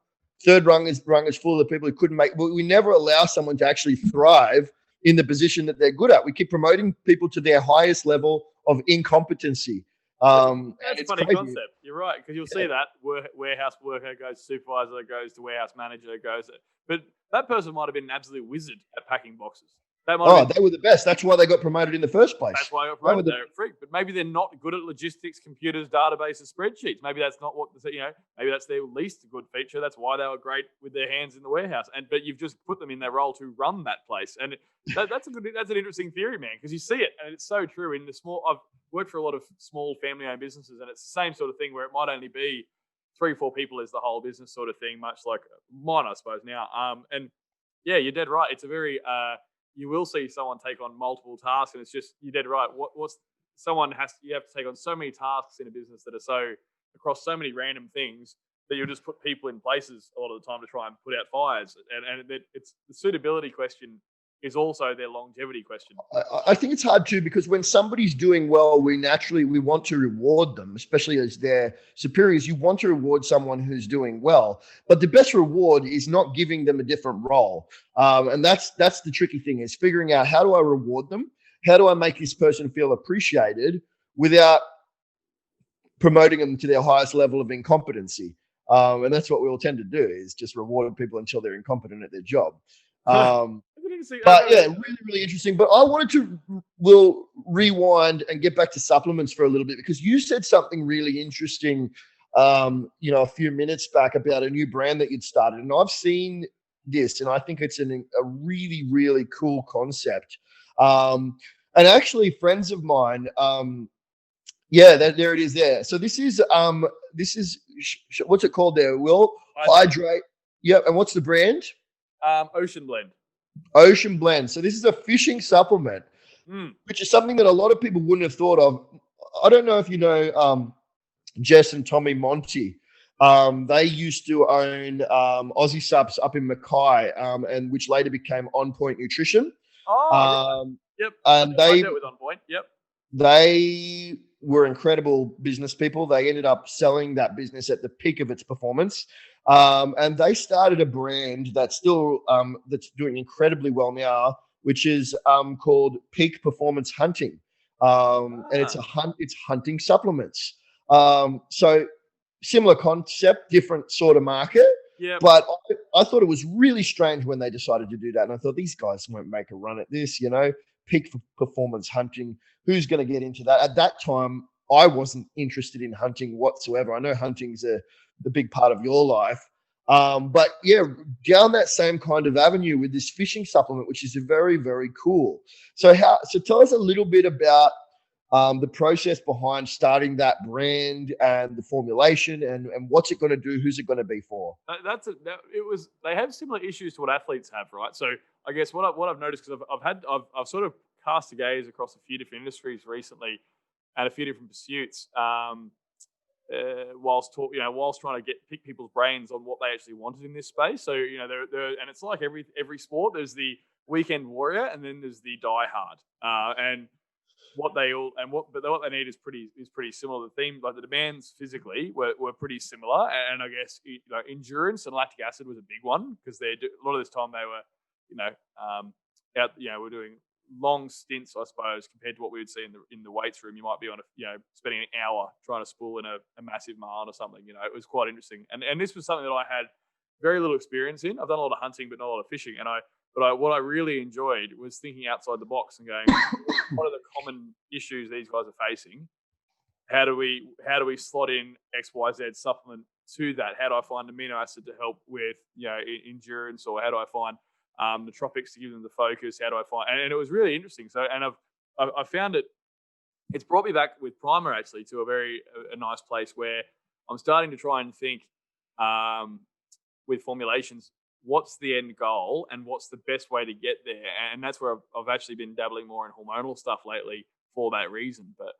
Third rung is full of the people who couldn't make. Well, we never allow someone to actually thrive in the position that they're good at. We keep promoting people to their highest level of incompetency. That's a funny concept. You're right, because you'll see that warehouse worker goes to supervisor, goes to warehouse manager, but that person might have been an absolute wizard at packing boxes. They were the best. That's why they got promoted in the first place. That's why they got promoted. They're a freak. But maybe they're not good at logistics, computers, databases, spreadsheets. Maybe that's not maybe that's their least good feature. That's why they were great with their hands in the warehouse. But you've just put them in their role to run that place. And that's an interesting theory, man, because you see it, and it's so true in the small. I've worked for a lot of small family-owned businesses, and it's the same sort of thing where it might only be 3-4 people as the whole business sort of thing, much like mine, I suppose, now. And yeah, you're dead right. It's a very you will see someone take on multiple tasks, and it's just, you're dead right. You have to take on so many tasks in a business that are so across so many random things that you'll just put people in places a lot of the time to try and put out fires. And it's the suitability question is also their longevity question. I think it's hard too, because when somebody's doing well, we want to reward them, especially as their superiors. You want to reward someone who's doing well, but the best reward is not giving them a different role. And that's the tricky thing, is figuring out, how do I reward them? How do I make this person feel appreciated without promoting them to their highest level of incompetency? And that's what we'll tend to do, is just reward people until they're incompetent at their job. That's an See, But yeah, really, really interesting. But I wanted to rewind and get back to supplements for a little bit because you said something really interesting, a few minutes back about a new brand that you'd started, and I've seen this, and I think it's a really, really cool concept. And actually, friends of mine, there it is there. So this is what's it called there? Will Hydrate. Yep. And what's the brand? Ocean Blend. Ocean Blend. So this is a fishing supplement, which is something that a lot of people wouldn't have thought of. I don't know if you know Jess and Tommy Monty. They used to own Aussie Supps up in Mackay, and which later became On Point Nutrition. Yep. And I dealt with On Point. Yep. They were incredible business people. They ended up selling that business at the peak of its performance. And they started a brand that's still that's doing incredibly well now, which is called Peak Performance Hunting. And it's hunting supplements. So similar concept, different sort of market. Yeah. But I thought it was really strange when they decided to do that. And I thought these guys won't make a run at this, peak performance hunting. Who's going to get into that? At that time, I wasn't interested in hunting whatsoever. I know hunting's the big part of your life. But yeah, down that same kind of avenue with this fishing supplement, which is very, very cool. So tell us a little bit about the process behind starting that brand and the formulation and what's it going to do? Who's it going to be for? They have similar issues to what athletes have, right? So I guess what I've noticed, because I've sort of cast a gaze across a few different industries recently and a few different pursuits, whilst trying to pick people's brains on what they actually wanted in this space. So and it's like every sport. There's the weekend warrior, and then there's the diehard, and what they need is pretty similar. The theme, like the demands physically, were pretty similar, and I guess endurance and lactic acid was a big one because a lot of this time they were we're doing long stints, I suppose, compared to what we would see in the weights room. You might be on spending an hour trying to spool in a massive marlin or something. It was quite interesting, and this was something that I had very little experience in. I've done a lot of hunting, but not a lot of fishing, what I really enjoyed was thinking outside the box and going, what are the common issues these guys are facing? How do we slot in XYZ supplement to that? How do I find amino acid to help with endurance, or how do I find the tropics to give them the focus? How do I find? And it was really interesting. So, and I found it's brought me back with Primer actually to a nice place where I'm starting to try and think with formulations, what's the end goal and what's the best way to get there? And that's where I've actually been dabbling more in hormonal stuff lately for that reason. But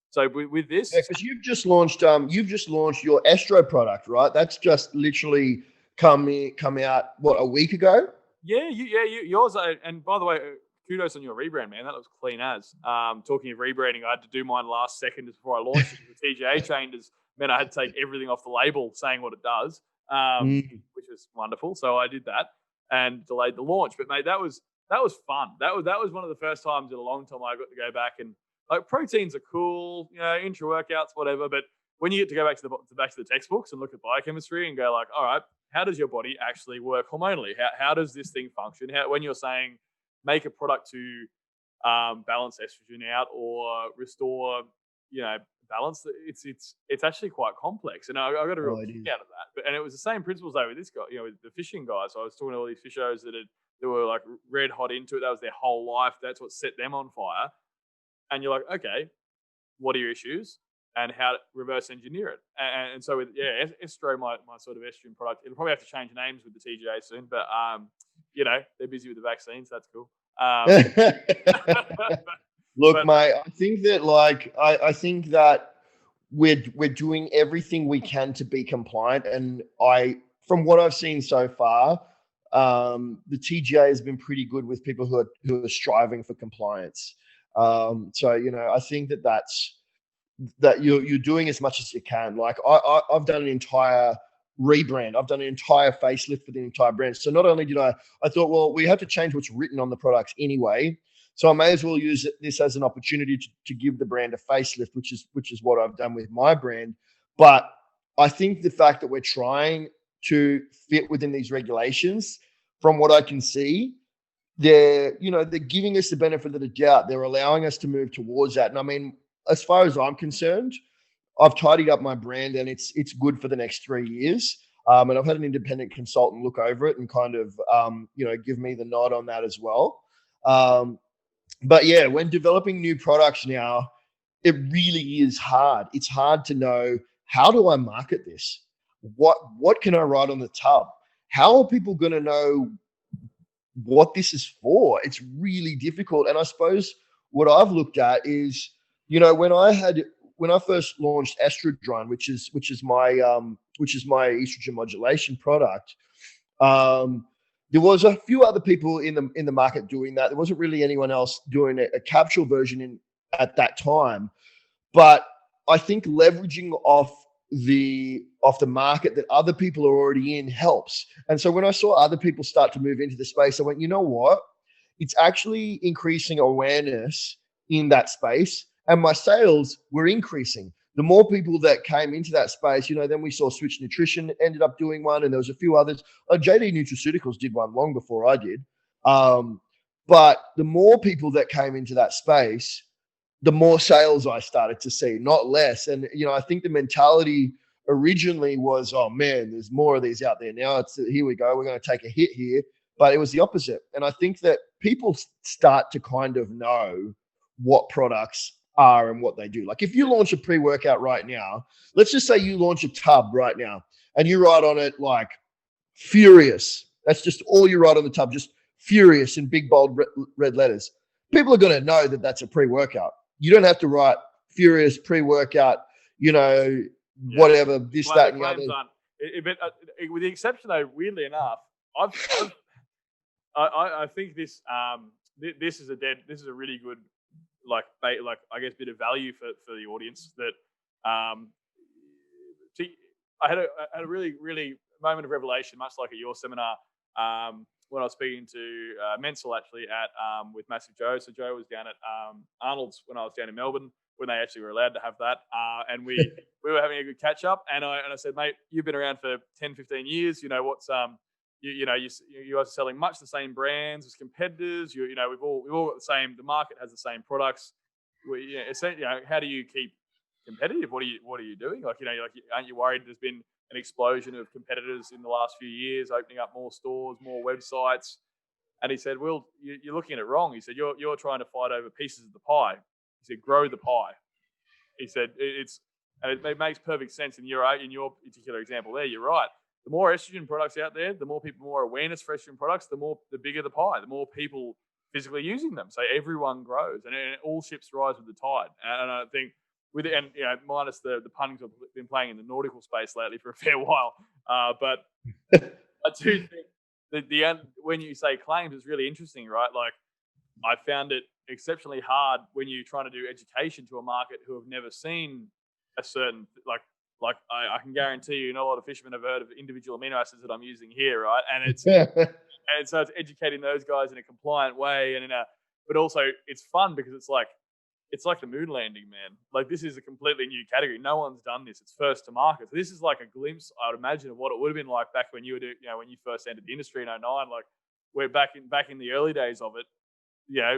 so with this, because you've just launched your estro product, right? That's just literally come out a week ago. Yours. And by the way, kudos on your rebrand, man. That looks clean as. Talking of rebranding, I had to do mine last second just before I launched it. The TGA changes meant I had to take everything off the label saying what it does. Which was wonderful. So I did that and delayed the launch. But mate, that was fun. That was one of the first times in a long time I got to go back and proteins are cool, intra workouts, whatever. But when you get to go back to the textbooks and look at biochemistry and go like, all right, how does your body actually work hormonally? How does this thing function? When you're saying make a product to balance estrogen out or restore, balance, it's actually quite complex, and I got a real kick out of that. And it was the same principles though with this guy, with the fishing guys. So I was talking to all these fishers that were like red hot into it. That was their whole life. That's what set them on fire. And you're like, okay, what are your issues and how to reverse engineer it? And so with Estro, my sort of estrogen product, it'll probably have to change names with the TGA soon, but they're busy with the vaccines. That's cool. Look, mate, I think that I think that we're doing everything we can to be compliant, and from what I've seen so far, the TGA has been pretty good with people who are striving for compliance. So I think that you're doing as much as you can. Like I've done an entire rebrand. I've done an entire facelift for the entire brand. So not only did I thought, well, we have to change what's written on the products anyway. So I may as well use this as an opportunity to give the brand a facelift, which is what I've done with my brand. But I think the fact that we're trying to fit within these regulations, from what I can see, they're giving us the benefit of the doubt. They're allowing us to move towards that. And I mean, as far as I'm concerned, I've tidied up my brand and it's good for the next 3 years. And I've had an independent consultant look over it and kind of, give me the nod on that as well. But yeah, when developing new products now, it really is hard. It's hard to know, how do I market this? What can I write on the tub? How are people going to know what this is for? It's really difficult. And I suppose what I've looked at is, when I first launched Estradrone, which is my estrogen modulation product, there was a few other people in the market doing that. There wasn't really anyone else doing a capsule version at that time. But I think leveraging off the market that other people are already in helps. And so when I saw other people start to move into the space, I went, you know what? It's actually increasing awareness in that space, and my sales were increasing. The more people that came into that space, then we saw Switch Nutrition ended up doing one, and there was a few others. JD Nutraceuticals did one long before I did. But the more people that came into that space, the more sales I started to see, not less. And, I think the mentality originally was, oh man, there's more of these out there now. It's here we go. We're going to take a hit here. But it was the opposite. And I think that people start to kind of know what products are and what they do. Like if you launch a pre-workout right now, let's just say you launch a tub right now and you write on it like furious. That's just all you write on the tub, just furious in big bold red letters. People are going to know that that's a pre-workout. You don't have to write furious pre-workout, whatever, this, that, and the other. With the exception, though, weirdly enough, I think this is a really good I guess bit of value for the audience. That I had a really really moment of revelation, much like at your seminar. When I was speaking to Menzel actually with Massive Joe. So Joe was down at Arnold's when I was down in Melbourne, when they actually were allowed to have that. And we were having a good catch up. And I said, mate, you've been around for 10, 15 years. What's you guys are selling much the same brands as competitors. We've all got the same. The market has the same products. How do you keep competitive? What are you doing? Aren't you worried there's been an explosion of competitors in the last few years, opening up more stores, more websites? And he said, Will, you're looking at it wrong. He said, you're trying to fight over pieces of the pie. He said, grow the pie. He said, it makes perfect sense in your particular example there. You're right. The more estrogen products out there, the more awareness for estrogen products, the bigger the pie, the more people physically using them. So everyone grows, and all ships rise with the tide. And I think minus the puntings I've been playing in the nautical space lately for a fair while. But I do think that when you say claims, it's really interesting, right? Like I found it exceptionally hard when you're trying to do education to a market who have never seen a certain I can guarantee you, not a lot of fishermen have heard of individual amino acids that I'm using here, right? And it's and so it's educating those guys in a compliant way, but also it's fun because it's like the moon landing, man. Like this is a completely new category. No one's done this. It's first to market. So this is like a glimpse, I would imagine, of what it would have been like back when you were when you first entered the industry in 2009. Like we're back in the early days of it.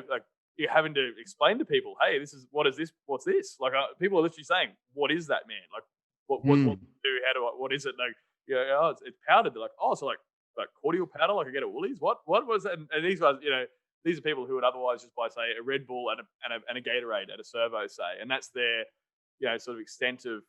Like you're having to explain to people, hey, what's this? Like people are literally saying, what is that, man? Like what do you do? What is it? Like it's powdered. They're like, oh, so like cordial powder, like I get at Woolies. What was that? And these guys, these are people who would otherwise just buy, say, a Red Bull and a Gatorade at a servo, say, and that's their, sort of extent of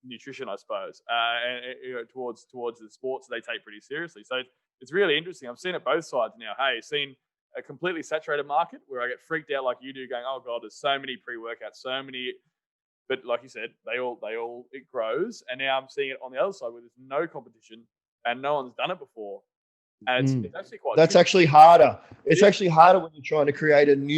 nutrition, I suppose, and towards the sports they take pretty seriously. So it's really interesting. I've seen it both sides now. Hey, seen a completely saturated market where I get freaked out like you do, going, oh god, there's so many pre-workouts, so many. But like you said, it grows, and now I'm seeing it on the other side where there's no competition and no one's done it before. And it's actually quite. That's actually harder. It's actually harder when you're trying to create an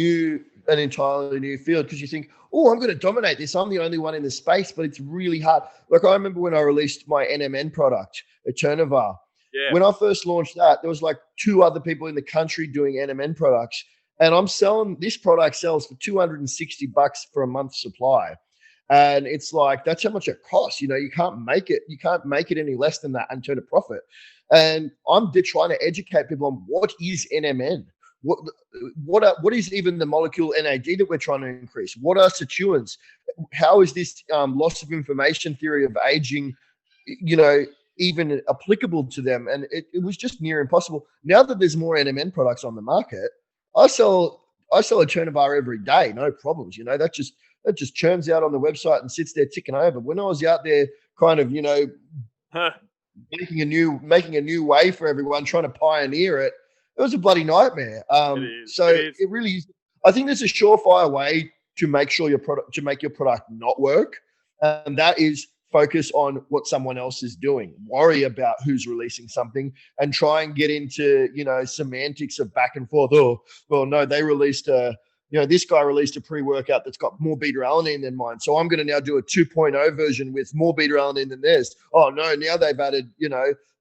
entirely new field, because you think, oh, I'm going to dominate this. I'm the only one in the space, but it's really hard. Like I remember when I released my NMN product, Eternivar. Yeah. When I first launched that, there was like 2 other people in the country doing NMN products, and I'm selling this product sells for $260 for a month's supply. And it's like, that's how much it costs. You can't make it. You can't make it any less than that and turn a profit. And I'm trying to educate people on what is NMN. What is even the molecule NAD that we're trying to increase? What are sirtuins? How is this loss of information theory of aging, even applicable to them? And it was just near impossible. Now that there's more NMN products on the market, I sell a Chernovar every day, no problems. That just churns out on the website and sits there ticking over. When I was out there kind of, making a new way for everyone, trying to pioneer it, it was a bloody nightmare. It really is. I think there's a surefire way to make your product not work, and that is focus on what someone else is doing. Worry about who's releasing something, and try and get into semantics of back and forth. Oh, well, no, they released this guy released a pre-workout that's got more beta-alanine than mine, so I'm going to now do a 2.0 version with more beta-alanine than theirs. Oh no, now they've added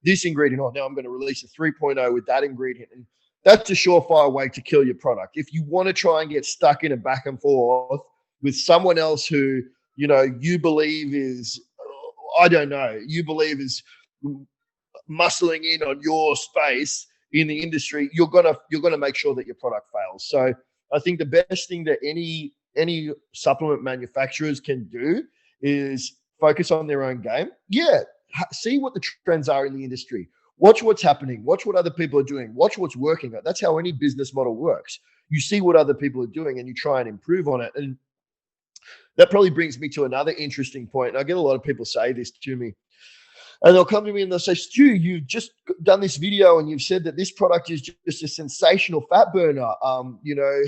this ingredient. Oh, now I'm going to release a 3.0 with that ingredient. And that's a surefire way to kill your product. If you want to try and get stuck in a back and forth with someone else who, you believe is, I don't know, you believe is muscling in on your space in the industry, you're gonna make sure that your product fails. So I think the best thing that any supplement manufacturers can do is focus on their own game. Yeah, see what the trends are in the industry. Watch what's happening. Watch what other people are doing. Watch what's working. That's how any business model works. You see what other people are doing and you try and improve on it. And that probably brings me to another interesting point. And I get a lot of people say this to me. And they'll come to me and they'll say, Stu, you've just done this video and you've said that this product is just a sensational fat burner.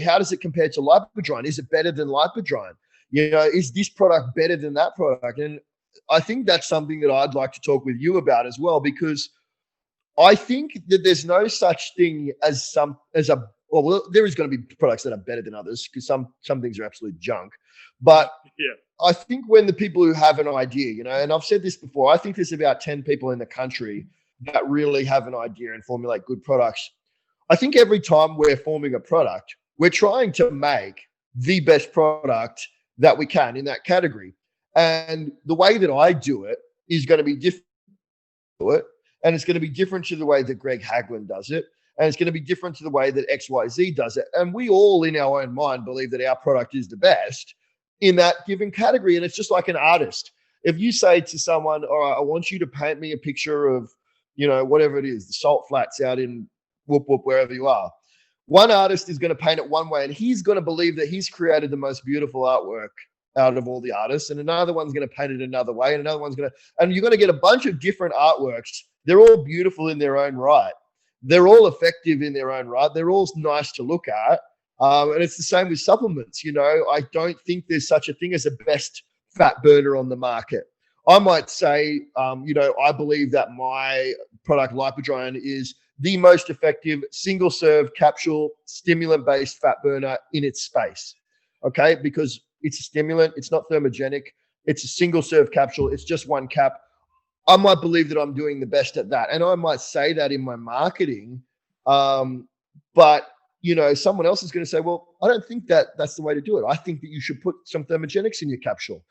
How does it compare to Lipodrine? Is it better than Lipodrine? Is this product better than that product? And I think that's something that I'd like to talk with you about as well, because I think that there's no such thing as there is going to be products that are better than others, because some things are absolute junk. But yeah, I think when the people who have an idea, and I've said this before, I think there's about 10 people in the country that really have an idea and formulate good products. I think every time we're forming a product, we're trying to make the best product that we can in that category. And the way that I do it is going to be different to it. And it's going to be different to the way that Greg Haglund does it. And it's going to be different to the way that XYZ does it. And we all in our own mind believe that our product is the best in that given category. And it's just like an artist. If you say to someone, all right, I want you to paint me a picture of, whatever it is, the salt flats out in whoop, wherever you are. One artist is going to paint it one way and he's going to believe that he's created the most beautiful artwork out of all the artists. And another one's going to paint it another way. And another one's and you're going to get a bunch of different artworks. They're all beautiful in their own right. They're all effective in their own right. They're all nice to look at. And it's the same with supplements. I don't think there's such a thing as a best fat burner on the market. I might say, I believe that my product Lipodrine is the most effective single serve capsule stimulant-based fat burner in its space. Okay, because it's a stimulant, it's not thermogenic, it's a single serve capsule, it's just one cap. I might believe that I'm doing the best at that. And I might say that in my marketing. But, someone else is going to say, well, I don't think that that's the way to do it. I think that you should put some thermogenics in your capsule.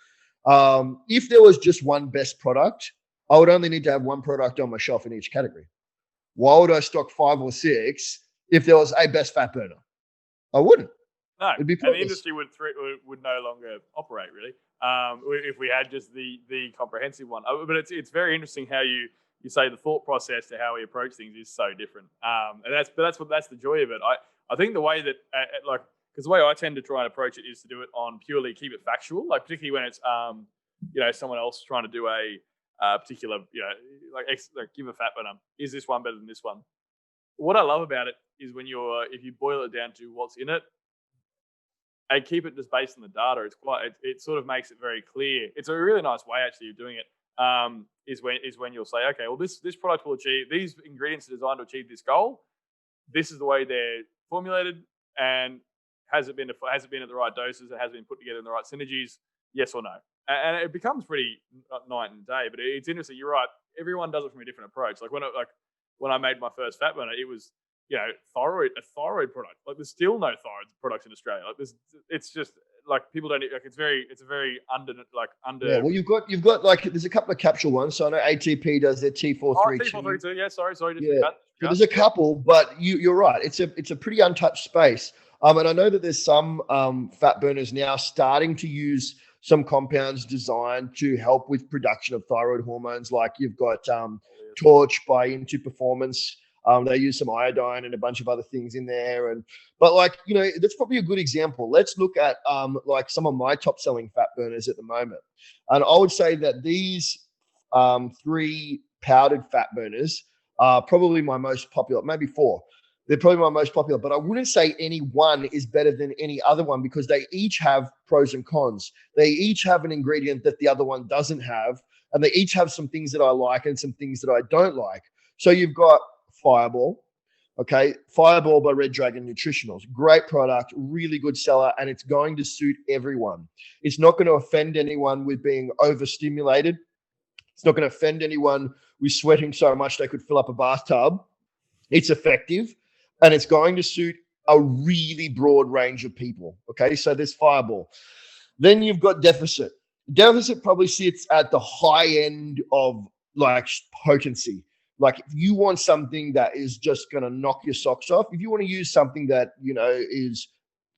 If there was just one best product, I would only need to have one product on my shelf in each category. Why would I stock 5 or 6 if there was a best fat burner? I wouldn't. No, It'd be and the industry would no longer operate, really, if we had just the comprehensive one. But it's very interesting how you say the thought process to how we approach things is so different. And that's the joy of it. I think the way that because the way I tend to try and approach it is to do it on purely keep it factual, like particularly when it's someone else trying to do a particular give a fat burner. Is this one better than this one? What I love about it is when if you boil it down to what's in it, and keep it just based on the data. It sort of makes it very clear. It's a really nice way actually of doing it. Is when you'll say, okay, well this product will achieve, these ingredients are designed to achieve this goal. This is the way they're formulated, and has it been at the right doses? It has been put together in the right synergies? Yes or no? And it becomes pretty night and day. But it's interesting. You're right. Everyone does it from a different approach. Like when I made my first fat burner, it was a thyroid product. Like there's still no thyroid products in Australia. Like it's just like people don't like. It's a very under. Yeah, well, you've got like there's a couple of capsule ones. So I know ATP does their T432. T432. Yeah, sorry. Yeah, so there's a couple, but you're right. It's a pretty untouched space. And I know that there's some fat burners now starting to use some compounds designed to help with production of thyroid hormones. Like you've got Torch by Into Performance. They use some iodine and a bunch of other things in there. But like, that's probably a good example. Let's look at like some of my top selling fat burners at the moment. And I would say that these 3 powdered fat burners are probably my most popular, maybe 4. They're probably my most popular, but I wouldn't say any one is better than any other one because they each have pros and cons. They each have an ingredient that the other one doesn't have, and they each have some things that I like and some things that I don't like. So you've got Fireball, okay? Fireball by Red Dragon Nutritionals. Great product, really good seller, and it's going to suit everyone. It's not going to offend anyone with being overstimulated. It's not going to offend anyone with sweating so much they could fill up a bathtub. It's effective. And it's going to suit a really broad range of people. Okay, so there's Fireball. Then you've got Deficit. Deficit probably sits at the high end of like potency. Like if you want something that is just going to knock your socks off, if you want to use something that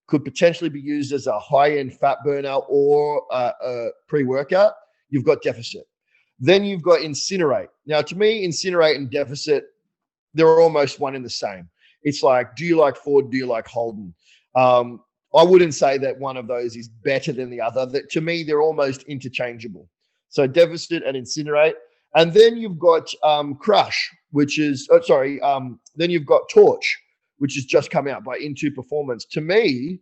could potentially be used as a high-end fat burner or a pre-workout, you've got Deficit. Then you've got Incinerate. Now, to me, Incinerate and Deficit, they're almost one and the same. It's like, do you like Ford? Do you like Holden? I wouldn't say that one of those is better than the other. That to me, they're almost interchangeable. So Deficit and Incinerate. And then you've got Crush, which is, then you've got Torch, which has just come out by Into Performance. To me,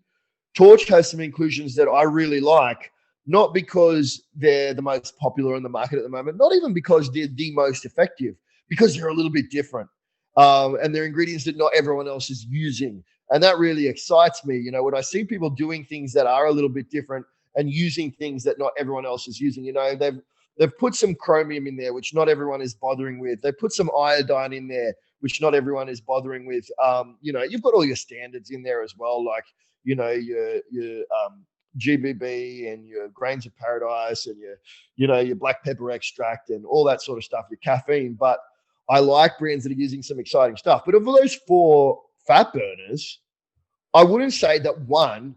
Torch has some inclusions that I really like, not because they're the most popular in the market at the moment, not even because they're the most effective, because they're a little bit different. And they're ingredients that not everyone else is using. And that really excites me. When I see people doing things that are a little bit different and using things that not everyone else is using, they've put some chromium in there, which not everyone is bothering with. They put some iodine in there, which not everyone is bothering with. You've got all your standards in there as well, like, your GBB and your grains of paradise and your black pepper extract and all that sort of stuff, your caffeine. But I like brands that are using some exciting stuff. But of those 4 fat burners, I wouldn't say that one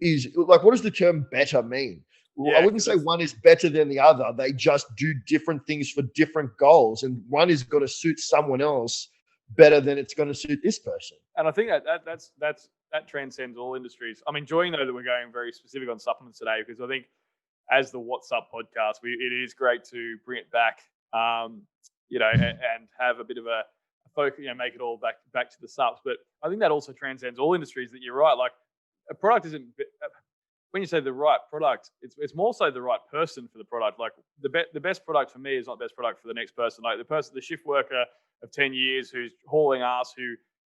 is like, what does the term better mean? Well, I wouldn't say one is better than the other. They just do different things for different goals. And one is going to suit someone else better than it's going to suit this person. And I think that transcends all industries. I'm enjoying though that we're going very specific on supplements today, because I think as the Wot Supp podcast, it is great to bring it back. And have a bit of a focus, make it all back to the subs. But I think that also transcends all industries, that you're right. Like a product isn't, when you say the right product, it's more so the right person for the product. Like the best product for me is not the best product for the next person. Like the shift worker of 10 years who's hauling ass, who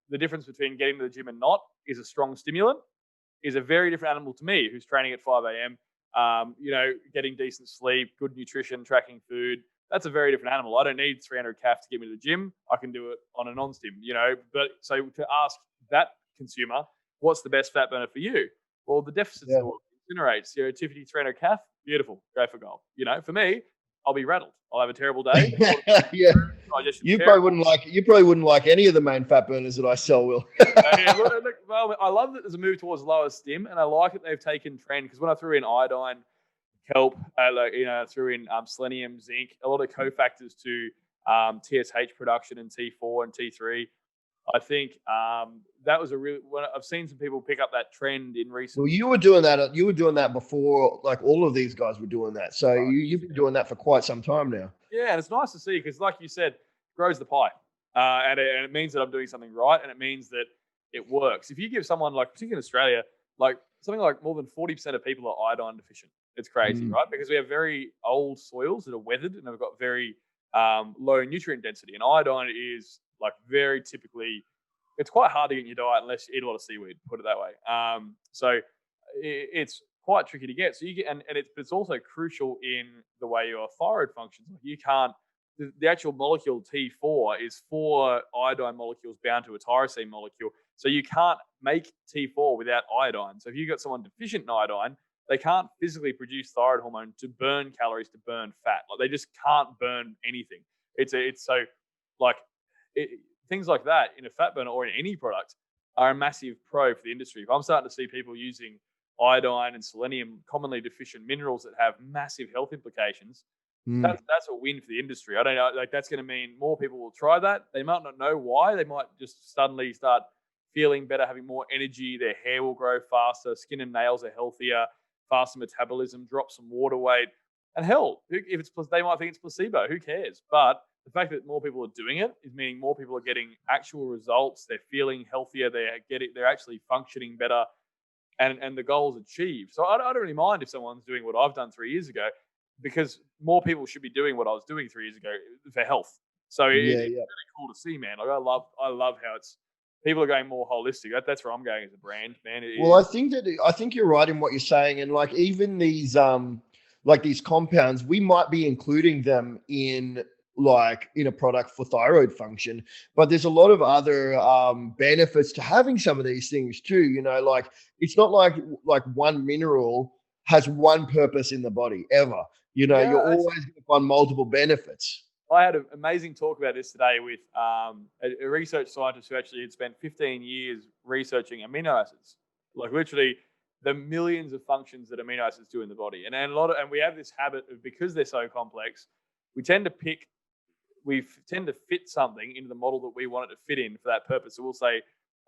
the difference between getting to the gym and not is a strong stimulant, is a very different animal to me, who's training at 5 a.m., getting decent sleep, good nutrition, tracking food. That's a very different animal. I don't need 300 calf to get me to the gym. I can do it on a non-stim, But so to ask that consumer, what's the best fat burner for you? Well, the Deficit store incinerates. Tiffany 300 calf, beautiful, go for gold. For me, I'll be rattled. I'll have a terrible day. Yeah. You probably wouldn't like any of the main fat burners that I sell, Will. Well, I love that there's a move towards lower stim, and I like that they've taken trend, because when I threw in iodine, kelp, threw in selenium, zinc, a lot of cofactors to TSH production and T4 and T3. I think that was I've seen some people pick up that trend in recent. Well, you were doing that before, like all of these guys were doing that. So you've been doing that for quite some time now. Yeah, and it's nice to see, because like you said, it grows the pie. And it means that I'm doing something right, and it means that it works. If you give someone, like particularly in Australia, like something like more than 40% of people are iodine deficient. It's crazy, right? Because we have very old soils that are weathered and have got very low nutrient density. And iodine is like very typically, it's quite hard to get in your diet unless you eat a lot of seaweed, put it that way. So it's quite tricky to get. So you get, and it's also crucial in the way your thyroid functions. Like you can't the actual molecule T4 is 4 iodine molecules bound to a tyrosine molecule. So you can't make T4 without iodine. So if you've got someone deficient in iodine, they can't physically produce thyroid hormone to burn calories, to burn fat. Like they just can't burn anything. Things like that in a fat burner or in any product are a massive pro for the industry. If I'm starting to see people using iodine and selenium, commonly deficient minerals that have massive health implications, that's a win for the industry. I don't know, like that's going to mean more people will try that. They might not know why. They might just suddenly start feeling better, having more energy. Their hair will grow faster. Skin and nails are healthier, faster metabolism, drop some water weight. And hell, if they might think it's placebo. Who cares? But the fact that more people are doing it is meaning more people are getting actual results. They're feeling healthier. They're actually functioning better, and the goal is achieved. So I don't really mind if someone's doing what I've done 3 years ago, because more people should be doing what I was doing 3 years ago for health. So it's really cool to see, man. Like I love how people are going more holistic. That's where I'm going as a brand, man. I think you're right in what you're saying, and like even these these compounds, we might be including them in a product for thyroid function, but there's a lot of other benefits to having some of these things too. Like it's not like one mineral has one purpose in the body ever. You're always going to find multiple benefits. I had an amazing talk about this today with a research scientist who actually had spent 15 years researching amino acids, like literally the millions of functions that amino acids do in the body. And we have this habit of, because they're so complex, we tend to fit something into the model that we want it to fit in for that purpose. So we'll say,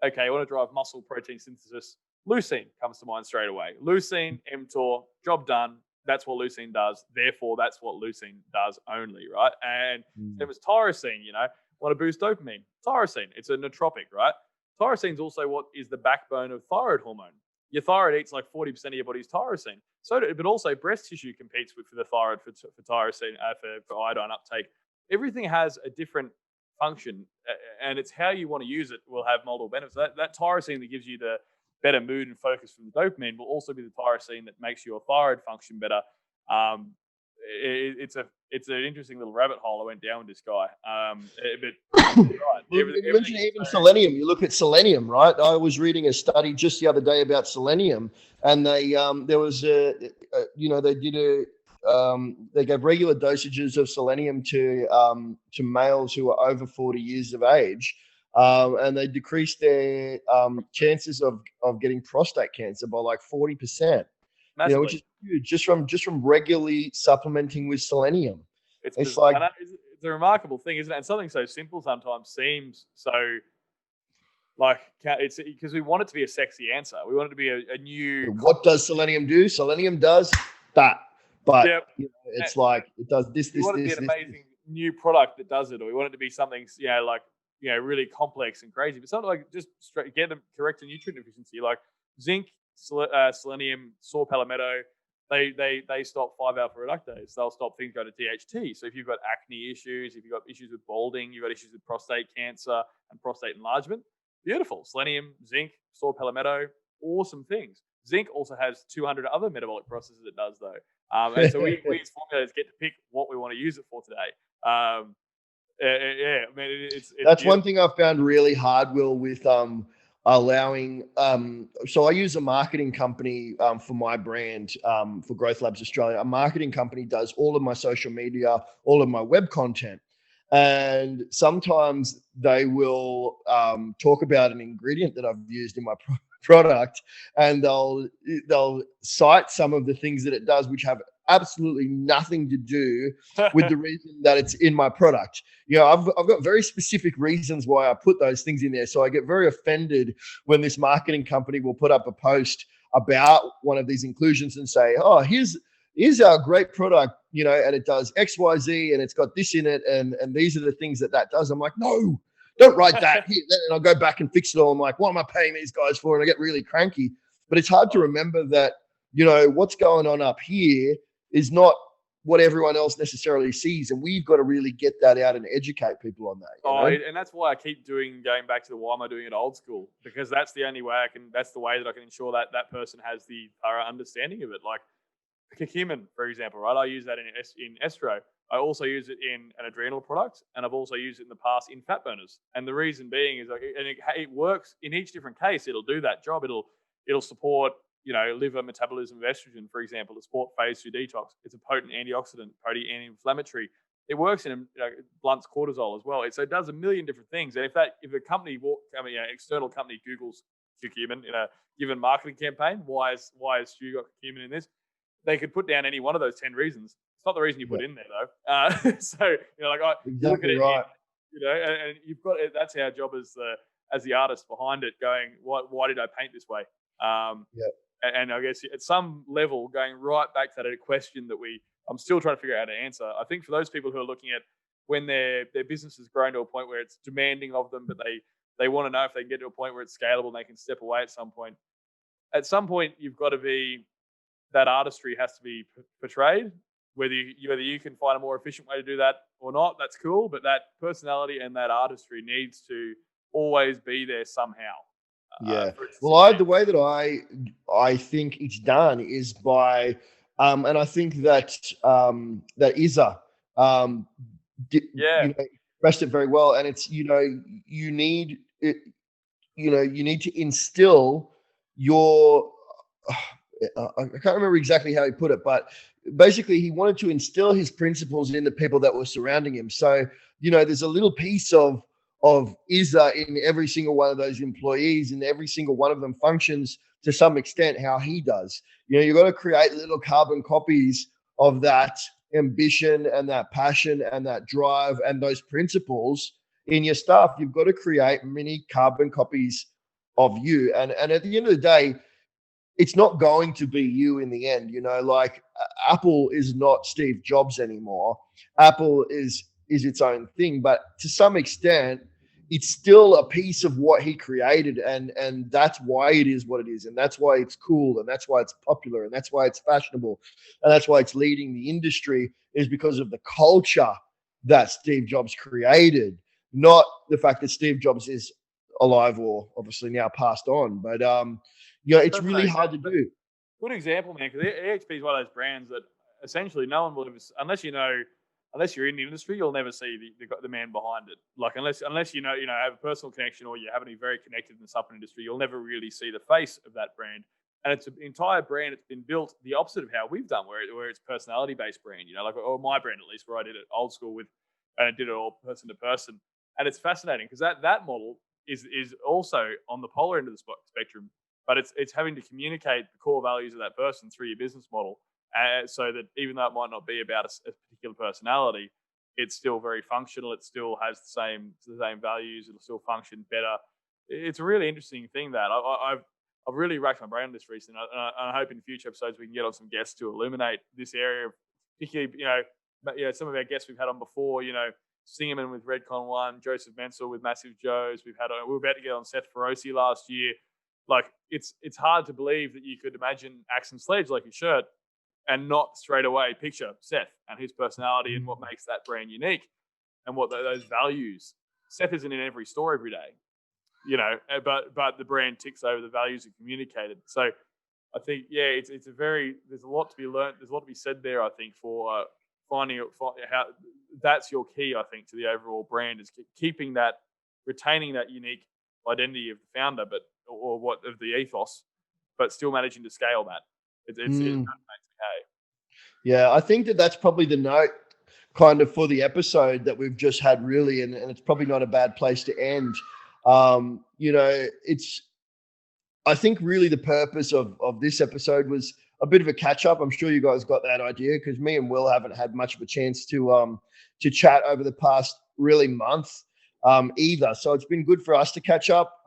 okay, I want to drive muscle protein synthesis. Leucine comes to mind straight away. Leucine, mTOR, job done. That's what leucine does. Therefore, that's what leucine does only, right? And it was tyrosine, want to boost dopamine. Tyrosine, it's a nootropic, right? Tyrosine is also what is the backbone of thyroid hormone. Your thyroid eats like 40% of your body's tyrosine. But also breast tissue competes for the thyroid for tyrosine, for iodine uptake. Everything has a different function, and it's how you want to use it will have multiple benefits. That tyrosine that gives you the better mood and focus from the dopamine will also be the tyrosine that makes your thyroid function better. It's an interesting little rabbit hole I went down with this guy. You mentioned even selenium. You look at selenium, right? I was reading a study just the other day about selenium, and they they gave regular dosages of selenium to males who are over 40 years of age. And they decreased their chances of getting prostate cancer by like 40%. Massively. Which is huge, just from regularly supplementing with selenium. It's a remarkable thing, isn't it? And something so simple sometimes seems so like, it's because we want it to be a sexy answer. We want it to be a new. What does selenium do? Selenium does that, but it's like it does this. We want it to be an amazing new product that does it, or we want it to be something really complex and crazy, but something like just straight get them correct a nutrient deficiency, like zinc, selenium, saw palmetto. They stop 5-alpha reductase. They'll stop things going to DHT. So if you've got acne issues, if you've got issues with balding, you've got issues with prostate cancer and prostate enlargement, beautiful. Selenium, zinc, saw palmetto, awesome things. Zinc also has 200 other metabolic processes it does though. And so we as formulators get to pick what we want to use it for today. It's that's one thing I've found really hard, Will, with allowing so I use a marketing company for my brand, for Growth Labs Australia. A marketing company does all of my social media, all of my web content, and sometimes they will talk about an ingredient that I've used in my product, and they'll cite some of the things that it does which have absolutely nothing to do with the reason that it's in my product. I've got very specific reasons why I put those things in there. So I get very offended when this marketing company will put up a post about one of these inclusions and say, oh, here's our great product, and it does X, Y, Z, and it's got this in it, and these are the things that does. I'm like, no, don't write that here. And I'll go back and fix it all. I'm like, what am I paying these guys for? And I get really cranky. But it's hard to remember that, what's going on up here is not what everyone else necessarily sees, and we've got to really get that out and educate people on that. And that's why I keep going back to the why am I doing it old school, because that's the only way that's the way that I can ensure that that person has the thorough understanding of it. Like curcumin, for example, right? I use that in estro. I also use it in an adrenal product, and I've also used it in the past in fat burners. And the reason being is, it works in each different case. It'll do that job. It'll support, liver metabolism of estrogen, for example, to support phase 2 detox. It's a potent antioxidant, potent anti-inflammatory. It works in, blunts cortisol as well. So it does a million different things. And if a company, external company Googles curcumin in a given marketing campaign, why is Stu got curcumin in this? They could put down any one of those 10 reasons. It's not the reason you put in there though. So look at it, right. and you've got it. That's our job as the artist behind it. Going, why did I paint this way? And I guess at some level, going right back to that question that I'm still trying to figure out how to answer. I think for those people who are looking at when their business has grown to a point where it's demanding of them, but they want to know if they can get to a point where it's scalable and they can step away at some point. At some point, you've got to be, that artistry has to be portrayed. Whether you can find a more efficient way to do that or not, that's cool. But that personality and that artistry needs to always be there somehow. The way that I think it's done is by, and I think that that Isa expressed it very well. And it's you need it, you need to instill your. I can't remember exactly how he put it, but basically he wanted to instill his principles in the people that were surrounding him. So, there's a little piece of Isa in every single one of those employees, and every single one of them functions to some extent how he does. You've got to create little carbon copies of that ambition and that passion and that drive and those principles in your staff. You've got to create mini carbon copies of you. And at the end of the day, it's not going to be you in the end. Apple is not Steve Jobs anymore. Apple is its own thing, but to some extent, it's still a piece of what he created, and that's why it is what it is, and that's why it's cool, and that's why it's popular, and that's why it's fashionable, and that's why it's leading the industry, is because of the culture that Steve Jobs created, not the fact that Steve Jobs is alive or obviously now passed on. But it's really hard to do. Good example, man, because EXP is one of those brands that essentially no one will ever, unless you're in the industry, you'll never see the man behind it. Like unless you have a personal connection or you happen to be very connected in the supplement industry, you'll never really see the face of that brand. And it's an entire brand. It's been built the opposite of how we've done, where it's personality based brand. Or my brand at least, where I did it old school with, and I did it all person to person. And it's fascinating because that model is also on the polar end of the spectrum, but it's having to communicate the core values of that person through your business model. So that even though it might not be about a particular personality, it's still very functional. It still has the same values. It'll still function better. It's a really interesting thing that I've really racked my brain on this recently. And I hope in future episodes we can get on some guests to illuminate this area, particularly some of our guests we've had on before. Singerman with Redcon One, Joseph Menzel with Massive Joe's. We were about to get on Seth Feroci last year. Like it's hard to believe that you could imagine Axe and Sledge like your shirt and not straight away picture Seth and his personality and what makes that brand unique and what those values. Seth isn't in every store every day, but the brand ticks over the values are communicated. So I think, there's a lot to be learned. There's a lot to be said there, I think, for finding how that's your key, I think, to the overall brand is retaining that unique identity of the founder, of the ethos, but still managing to scale that. It makes me hay. Yeah, I think that's probably the note kind of for the episode that we've just had, really, and it's probably not a bad place to end. I think really the purpose of this episode was a bit of a catch up. I'm sure you guys got that idea because me and Will haven't had much of a chance to chat over the past really month either. So it's been good for us to catch up.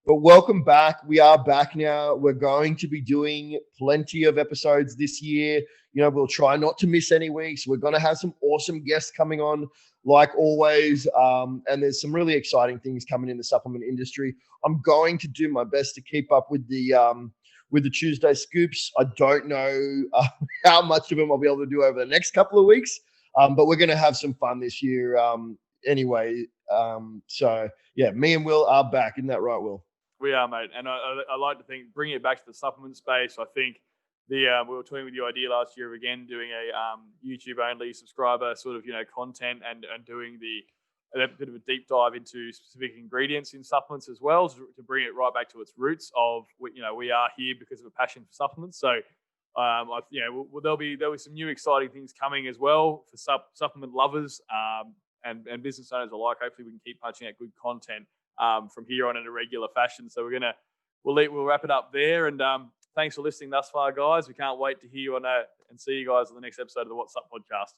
But welcome back. We are back now. We're going to be doing plenty of episodes this year. We'll try not to miss any weeks. We're going to have some awesome guests coming on, like always. And there's some really exciting things coming in the supplement industry. I'm going to do my best to keep up with the Tuesday scoops. I don't know how much of them I'll be able to do over the next couple of weeks. But we're going to have some fun this year anyway. So, me and Will are back. Isn't that right, Will? We are, mate. And I like to think, bringing it back to the supplement space, I think we were toying with the idea last year of again doing a YouTube only subscriber sort of content and doing a bit of a deep dive into specific ingredients in supplements as well to bring it right back to its roots of we are here because of a passion for supplements. So there'll be some new exciting things coming as well for supplement lovers and business owners alike. Hopefully we can keep punching out good content from here on in a regular fashion. So we'll wrap it up there. And thanks for listening thus far, guys. We can't wait to hear you on that and see you guys on the next episode of the Wot Supp podcast.